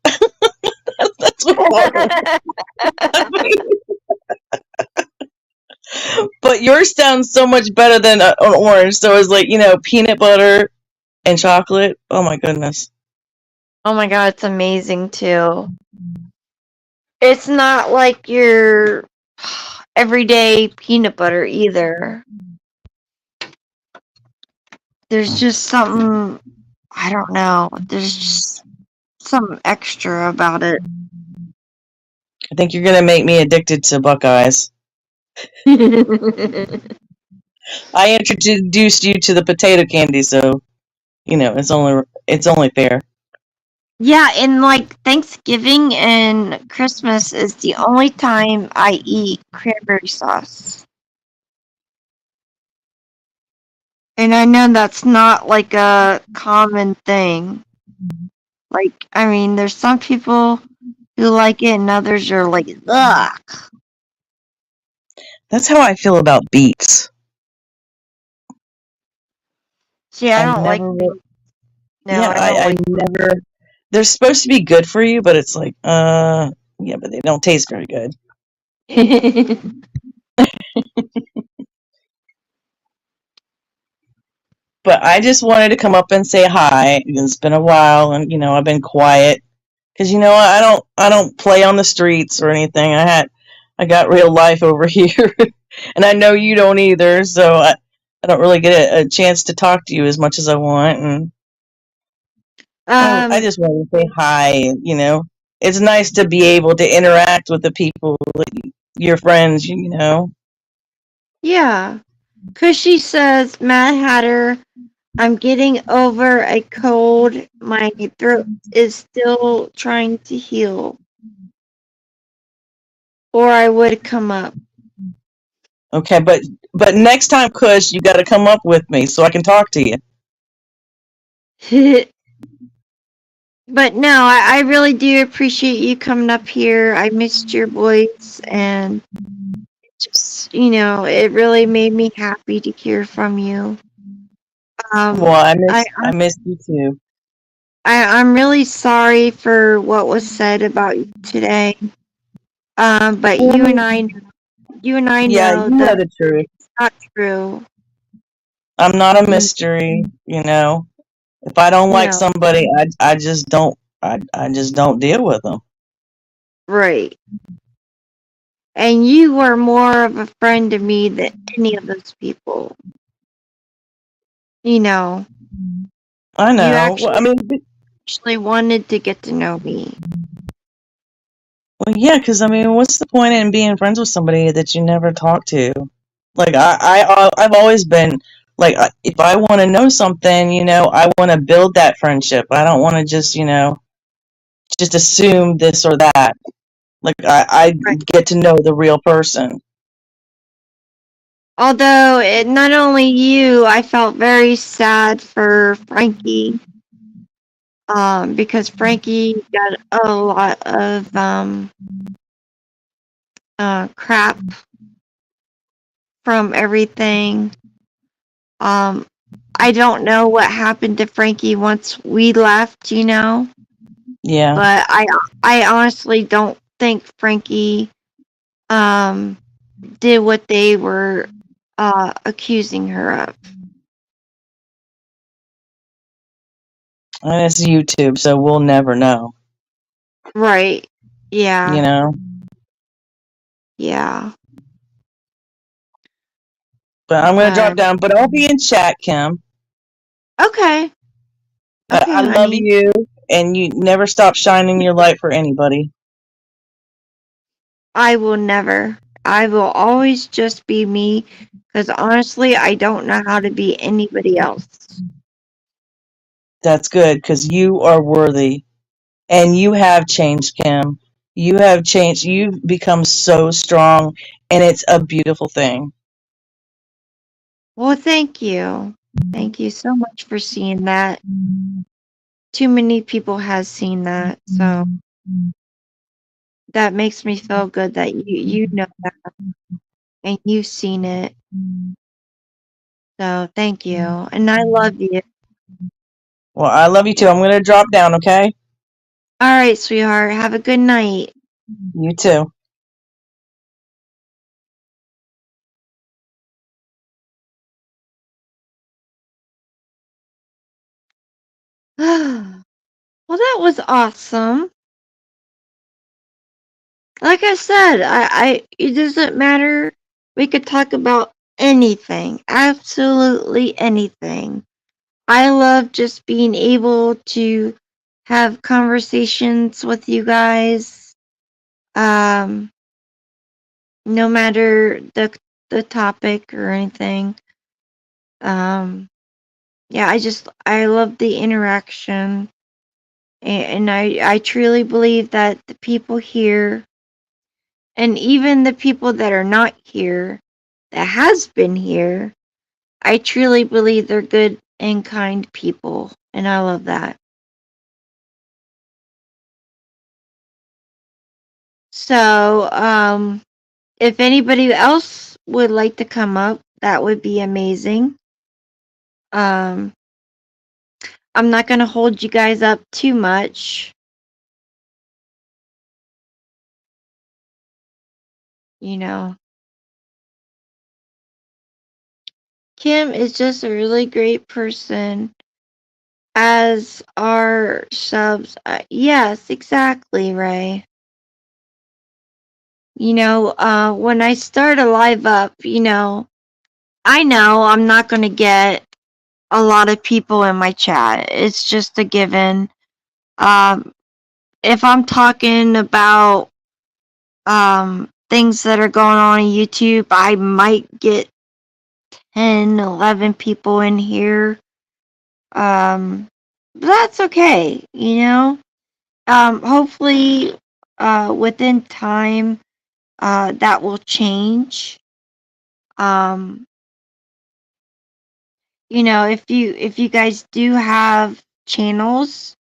That's what Walmart. I mean, but yours sounds so much better than an orange. So it's like peanut butter and chocolate. Oh my goodness. oh my god, it's amazing too. It's not like your everyday peanut butter either. There's just something, I don't know. There's just something extra about it. I think you're gonna make me addicted to Buckeyes. I introduced you to the potato candy, so it's only fair. Yeah, and like Thanksgiving and Christmas is the only time I eat cranberry sauce. And I know that's not like a common thing. Like, I mean, there's some people who like it and others are like, ugh. That's how I feel about beets. See, I I don't like never, beets. No, yeah, I don't I like never. They're supposed to be good for you, but it's like, yeah, but they don't taste very good. But I just wanted to come up and say hi. It's been a while, and I've been quiet because I don't play on the streets or anything. I got real life over here, and I know you don't either. So I don't really get a chance to talk to you as much as I want, and I um, just wanted to say hi. It's nice to be able to interact with the people, like your friends. yeah. Cause she says, Mad Hatter, I'm getting over a cold. My throat is still trying to heal. Or I would come up. Okay, but next time, Kush, you got to come up with me so I can talk to you. But no, I really do appreciate you coming up here. I missed your voice, and just, it really made me happy to hear from you. Well, Um, I missed you too. I'm really sorry for what was said about you today. But you and I Yeah, know you know that the truth. it's not true. I'm not a mystery. If I don't like No, somebody, I just don't I just don't deal with them. right. And you were more of a friend to me than any of those people. you know, I you know. Well, I mean, actually wanted to get to know me. well, yeah, because I mean, what's the point in being friends with somebody that you never talk to? Like I've always been like, if I want to know something, I want to build that friendship. I don't want to just assume this or that. Like I Right. get to know the real person. Although not only you, I felt very sad for Frankie, because Frankie got a lot of crap from everything. I don't know what happened to Frankie once we left, Yeah, but I honestly don't think Frankie did what they were accusing her of. and it's YouTube, so we'll never know. Right. You Yeah. know. Yeah. But I'm gonna drop But down. But I'll be in chat, Kim. okay. But Okay, I love honey. you, and you never stop shining your light for anybody. I will never. I will always just be me because honestly, I don't know how to be anybody else. That's good, because you are worthy. And you have changed, Kim. You have changed. You've become so strong, and it's a beautiful thing. Well, thank you. Thank you so much for seeing that. Too many people has seen that, so that makes me feel good that you know that and you've seen it. So thank you, and I love you. Well, I love you too. I'm going to drop down, okay? All right, sweetheart. Have a good night. You too. Well, that was awesome. Like I said, it doesn't matter. We could talk about anything, absolutely anything. I love just being able to have conversations with you guys. Um, no matter the topic or anything. Um, yeah, I love the interaction, and I truly believe that the people here, and even the people that are not here, that has been here, I truly believe they're good and kind people, and I love that. So, if anybody else would like to come up, that would be amazing. Um, I'm not going to hold you guys up too much. You know, Kim is just a really great person, as are subs. Yes, exactly, Ray. When I start a live up, I know I'm not going to get a lot of people in my chat. It's just a given. Um, if I'm talking about things that are going on YouTube, I might get 10, 11 people in here. But that's okay. Hopefully, within time, that will change. Um, if you guys do have channels,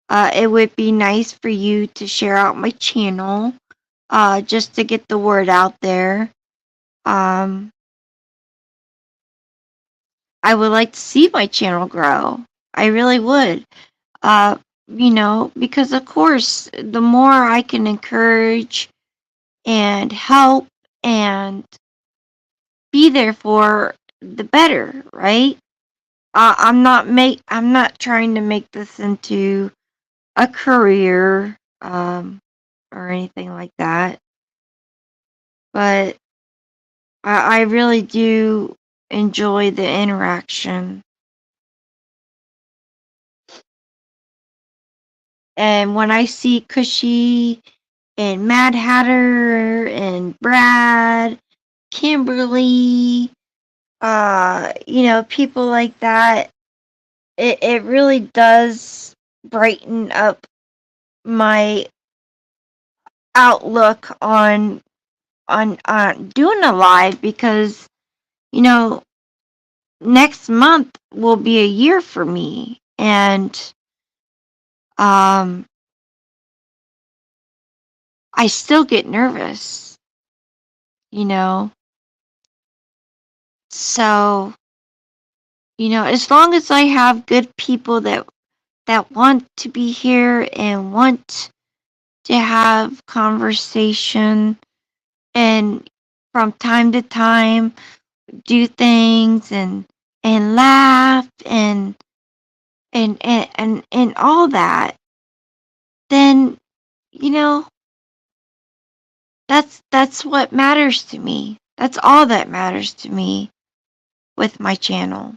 it would be nice for you to share out my channel, just to get the word out there. Um, I would like to see my channel grow. I really would. Uh, because of course, the more I can encourage and help and be there for, the better, right? I'm not trying to make this into a career, or anything like that, but I really do enjoy the interaction. And when I see Cushy and Mad Hatter and Brad, Kimberly, people like that, it really does brighten up my outlook on doing a live, because you know next month will be a year for me, and um I still get nervous, you know. So, as long as I have good people that want to be here and want to have conversation, and from time to time do things and laugh and all that, then you know that's what matters to me. That's all that matters to me with my channel.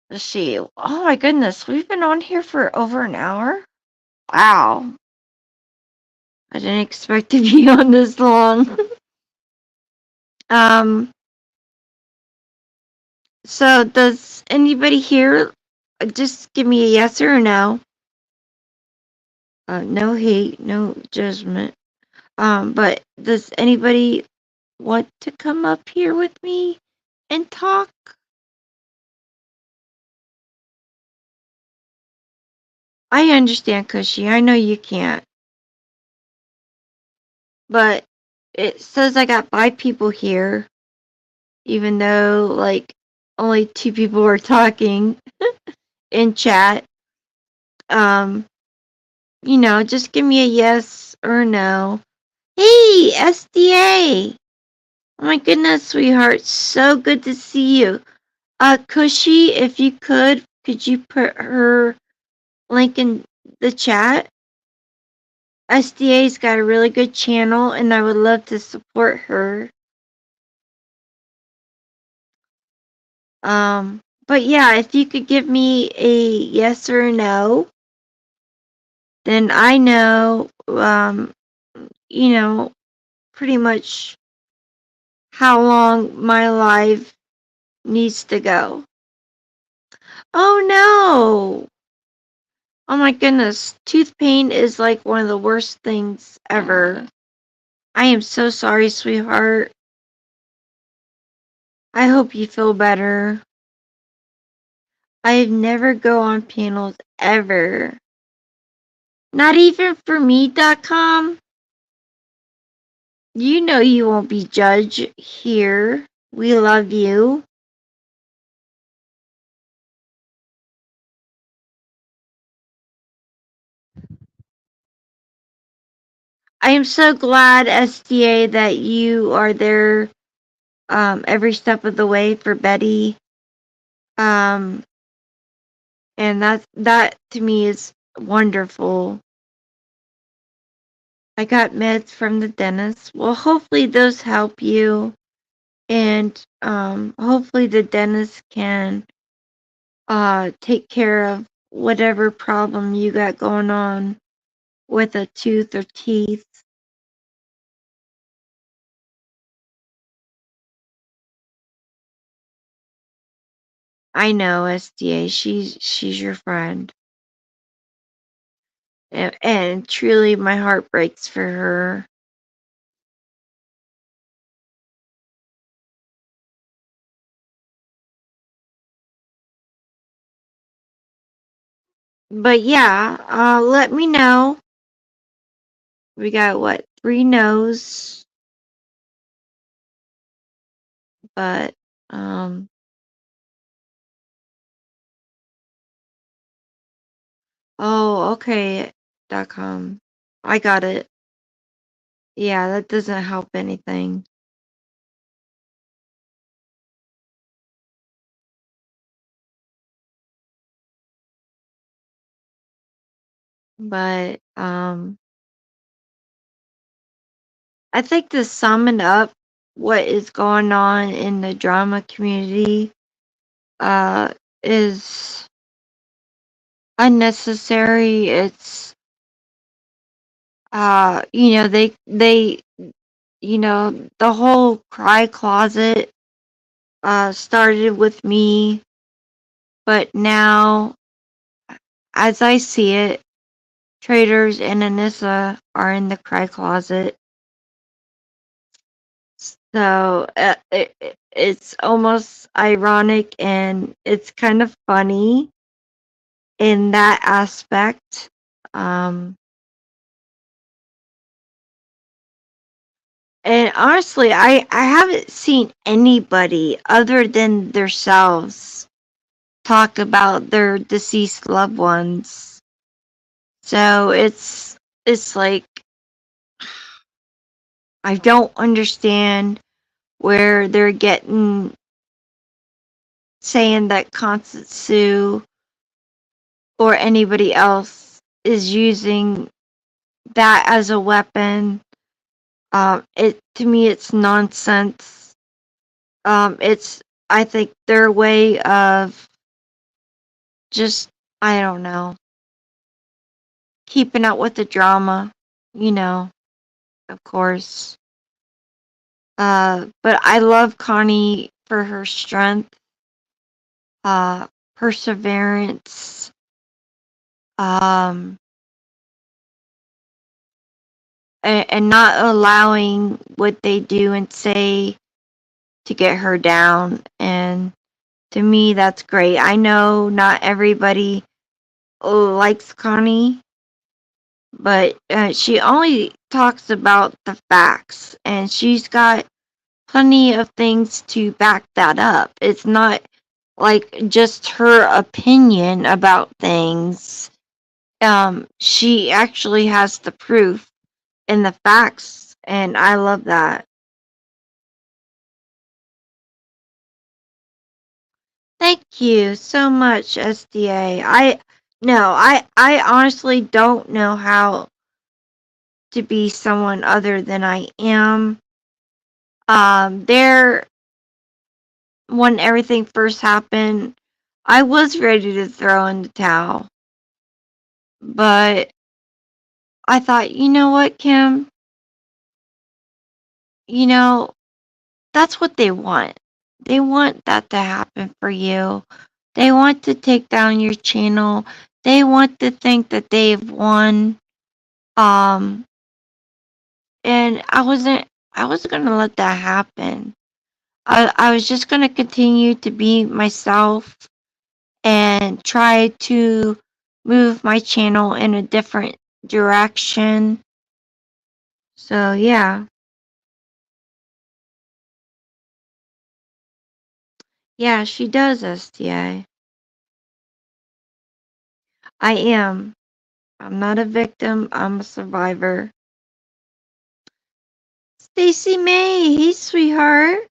Let's see. Oh my goodness, we've been on here for over an hour. Wow. I didn't expect to be on this long. um so does anybody here, just give me a yes or a no? No hate, no judgment. But does anybody want to come up here with me and talk? I understand, Cushy. I know you can't. But it says I got 5 people here, even though, like, only 2 people are talking in chat. Just give me a yes or a no. Hey, SDA! Oh my goodness, sweetheart. So good to see you. Cushy, if you could you put her link in the chat? SDA's got a really good channel, and I would love to support her. But yeah, if you could give me a yes or a no, then I know, pretty much how long my live needs to go. Oh no! Oh my goodness, tooth pain is like one of the worst things ever. I am so sorry, sweetheart. I hope you feel better. I never go on panels ever. Not even for me.com. You know you won't be judged here. We love you. I am so glad, SDA, that you are there every step of the way for Betty. And that to me is wonderful. I got meds from the dentist. Well, hopefully those help you, and hopefully the dentist can take care of whatever problem you got going on with a tooth or teeth. I know, SDA. She's your friend, and truly, my heart breaks for her. But yeah, let me know. We got what, 3 no's, but oh, okay. .com. I got it. Yeah, that doesn't help anything. But I think to sum it up, what is going on in the drama community is unnecessary. It's they the whole cry closet started with me, but now as I see it, Traders and Anissa are in the cry closet. So it's almost ironic and it's kind of funny in that aspect. Um, and honestly, I haven't seen anybody other than themselves talk about their deceased loved ones. So it's like I don't understand where they're getting saying that Constance Sue or anybody else is using that as a weapon. It to me, it's nonsense. It's I think their way of just I don't know keeping up with the drama. You know, of course. But I love Connie for her strength, uh, perseverance, um, and not allowing what they do and say to get her down. And to me, that's great. I know not everybody likes Connie, but she only talks about the facts, and she's got plenty of things to back that up. It's not like just her opinion about things. She actually has the proof and the facts, and I love that. Thank you so much, SDA. I honestly don't know how to be someone other than I am. There when everything first happened, I was ready to throw in the towel. But I thought, you know what, Kim? You know, that's what they want. They want that to happen for you. They want to take down your channel. They want to think that they've won. Um, and I wasn't gonna let that happen. I was just gonna continue to be myself and try to move my channel in a different direction. So yeah. Yeah, she does, SDA. I am. I'm not a victim, I'm a survivor. Stacy May, hey sweetheart.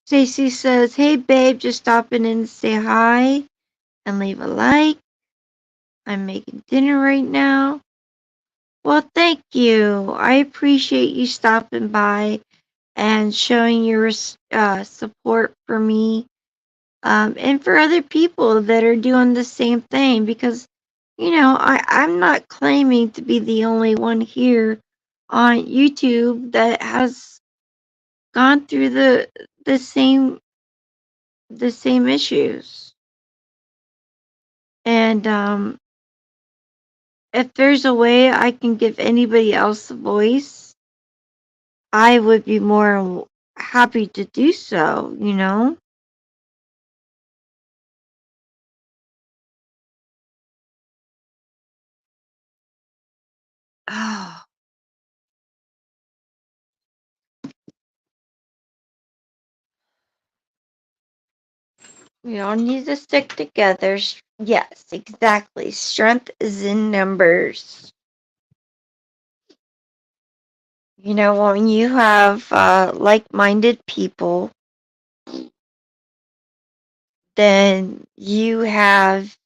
Stacy says, hey babe, just stopping in to say hi and leave a like. I'm making dinner right now. Well, thank you. I appreciate you stopping by and showing your support for me and for other people that are doing the same thing because, I'm not claiming to be the only one here on YouTube that has gone through the same the same issues. And if there's a way I can give anybody else a voice, I would be more happy to do so, you know? Oh, we all need to stick together. Yes, exactly. Strength is in numbers. When you have like-minded people, then you have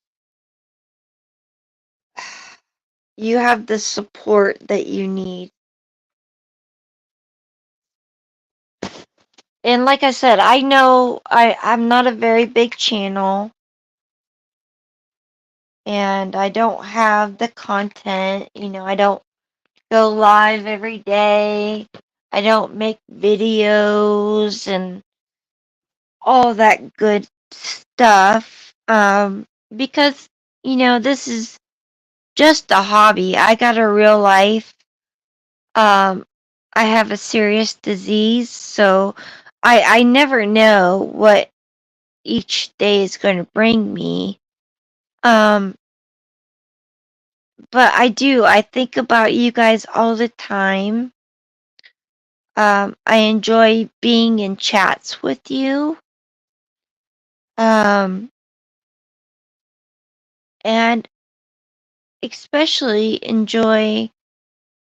the support that you need. And like I said, I know I'm not a very big channel, and I don't have the content. I don't go live every day. I don't make videos and all that good stuff. Because this is just a hobby. I got a real life. Um, I have a serious disease, so I never know what each day is going to bring me. Um, but I think about you guys all the time. I enjoy being in chats with you. Um, and especially enjoy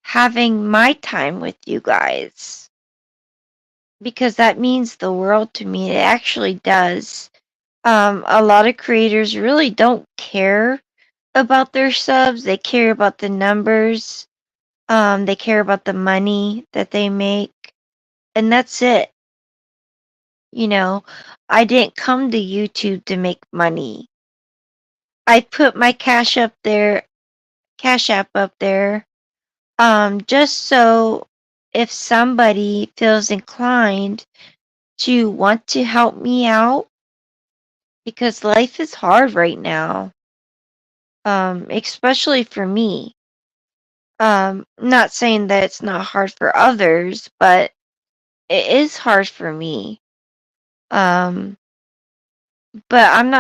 having my time with you guys because that means the world to me. It actually does. A lot of creators really don't care about their subs. They care about the numbers. They care about the money that they make, and that's it. I didn't come to YouTube to make money. I put my Cash App up there, just so if somebody feels inclined to want to help me out, because life is hard right now, especially for me. Not saying that it's not hard for others, but it is hard for me. Um, but I'm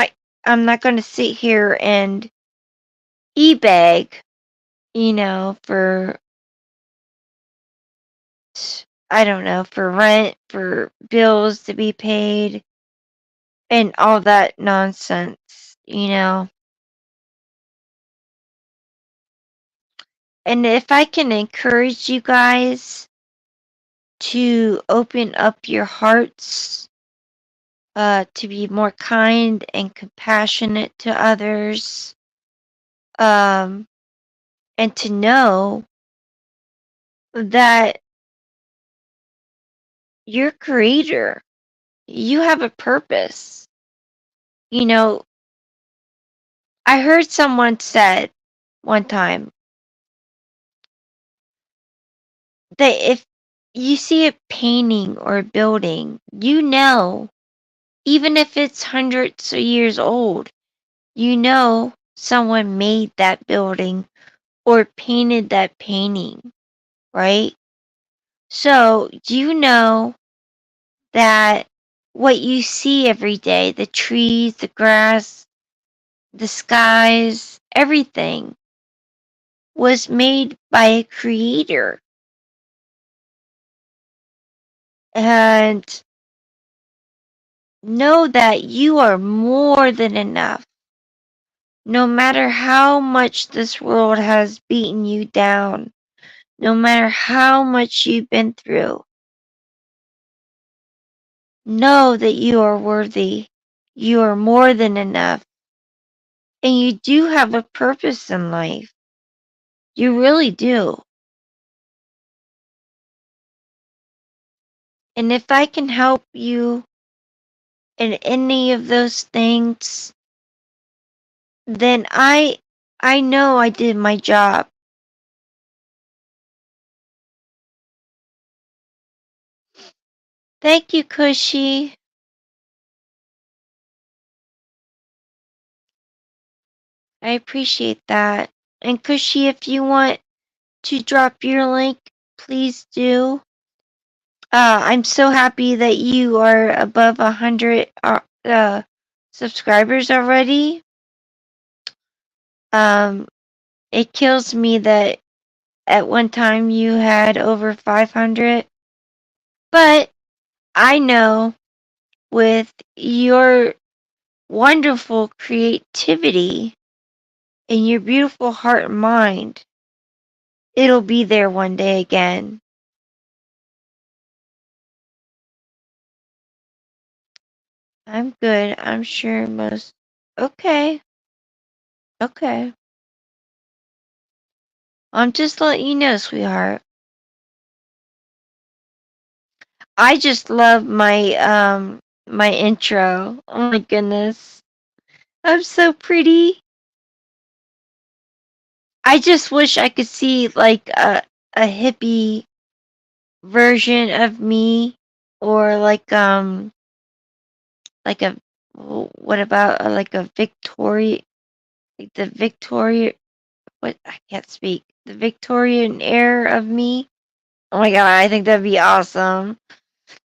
not going to sit here and e-beg, for I don't know, for rent, for bills to be paid, and all that nonsense. And if I can encourage you guys to open up your hearts, to be more kind and compassionate to others, um, and to know that you're creator, you have a purpose. You know, I heard someone said one time that if you see a painting or a building, even if it's hundreds of years old, someone made that building or painted that painting, right? So, you know that what you see every day, the trees, the grass, the skies, everything was made by a creator. And know that you are more than enough. No matter how much this world has beaten you down, no matter how much you've been through, know that you are worthy. You are more than enough. And you do have a purpose in life. You really do. And if I can help you in any of those things, then I know I did my job. Thank you, Cushy. I appreciate that. And Cushy, if you want to drop your link, please do. I'm so happy that you are above 100 subscribers already. Um, it kills me that at one time you had over 500. But I know with your wonderful creativity and your beautiful heart and mind, it'll be there one day again. I'm good. I'm sure most. Okay. Okay. I'm just letting you know, sweetheart. I just love my intro. Oh my goodness. I'm so pretty. I just wish I could see like a hippie version of me, or like a, what about like a Victoria, like the Victoria, what, I can't speak, the Victorian era of me. Oh my god, I think that'd be awesome.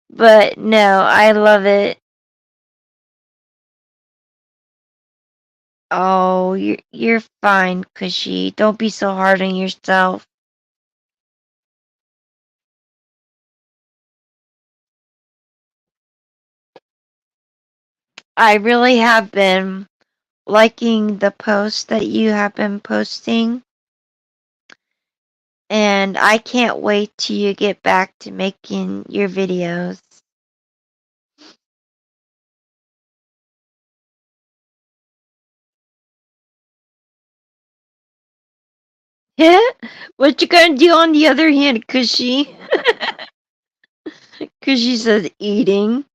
But no, I love it. Oh, you're fine, Cushy. Don't be so hard on yourself. I really have been liking the posts that you have been posting, and I can't wait till you get back to making your videos. Yeah? What you gonna do on the other hand, Cushy? Cushy says eating.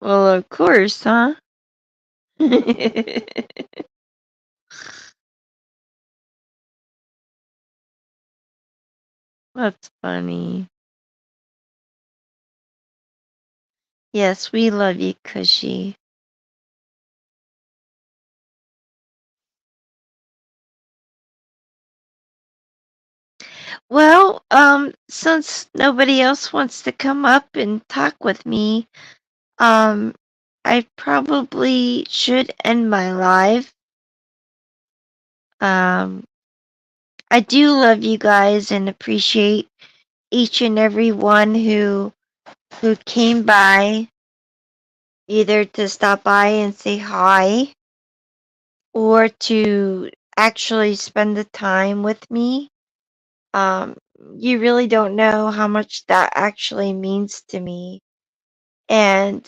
Well, of course, huh? That's funny. Yes, we love you, Cushy. Well, since nobody else wants to come up and talk with me, um, I probably should end my live. Um, I do love you guys and appreciate each and every one who came by, either to stop by and say hi, or to actually spend the time with me. Um, you really don't know how much that actually means to me. And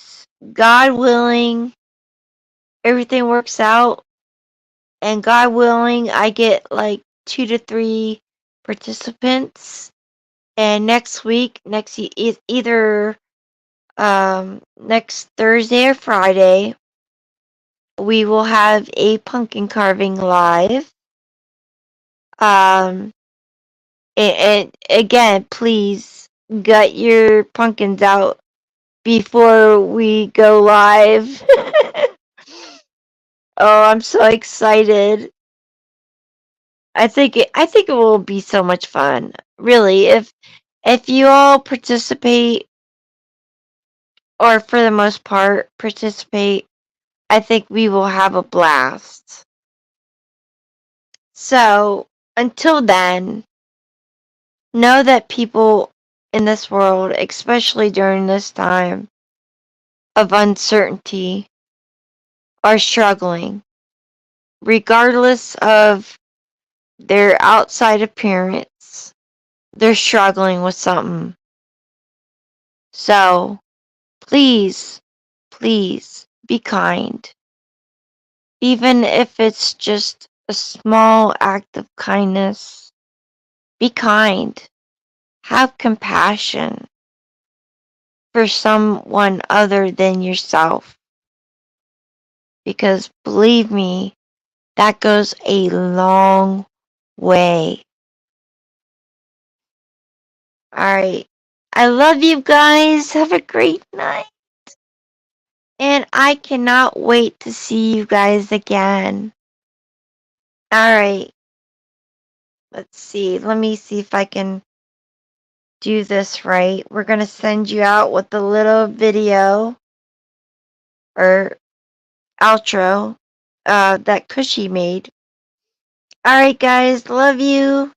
God willing, everything works out. And God willing, I get like 2 to 3 participants. And next week, either next Thursday or Friday, we will have a pumpkin carving live. Um, and again, please gut your pumpkins out before we go live. Oh, I'm so excited. I think it will be so much fun. Really, if you all participate, or for the most part participate, I think we will have a blast. So, until then, know that people in this world, especially during this time of uncertainty, are struggling, regardless of their outside appearance. They're struggling with something. So, please, please be kind. Even if it's just a small act of kindness, be kind. Have compassion for someone other than yourself. Because believe me, that goes a long way. Alright. I love you guys. Have a great night. And I cannot wait to see you guys again. Alright. Let's see. Let me see if I can do this right. We're going to send you out with the little video or outro that Cushy made. Alright, guys. Love you.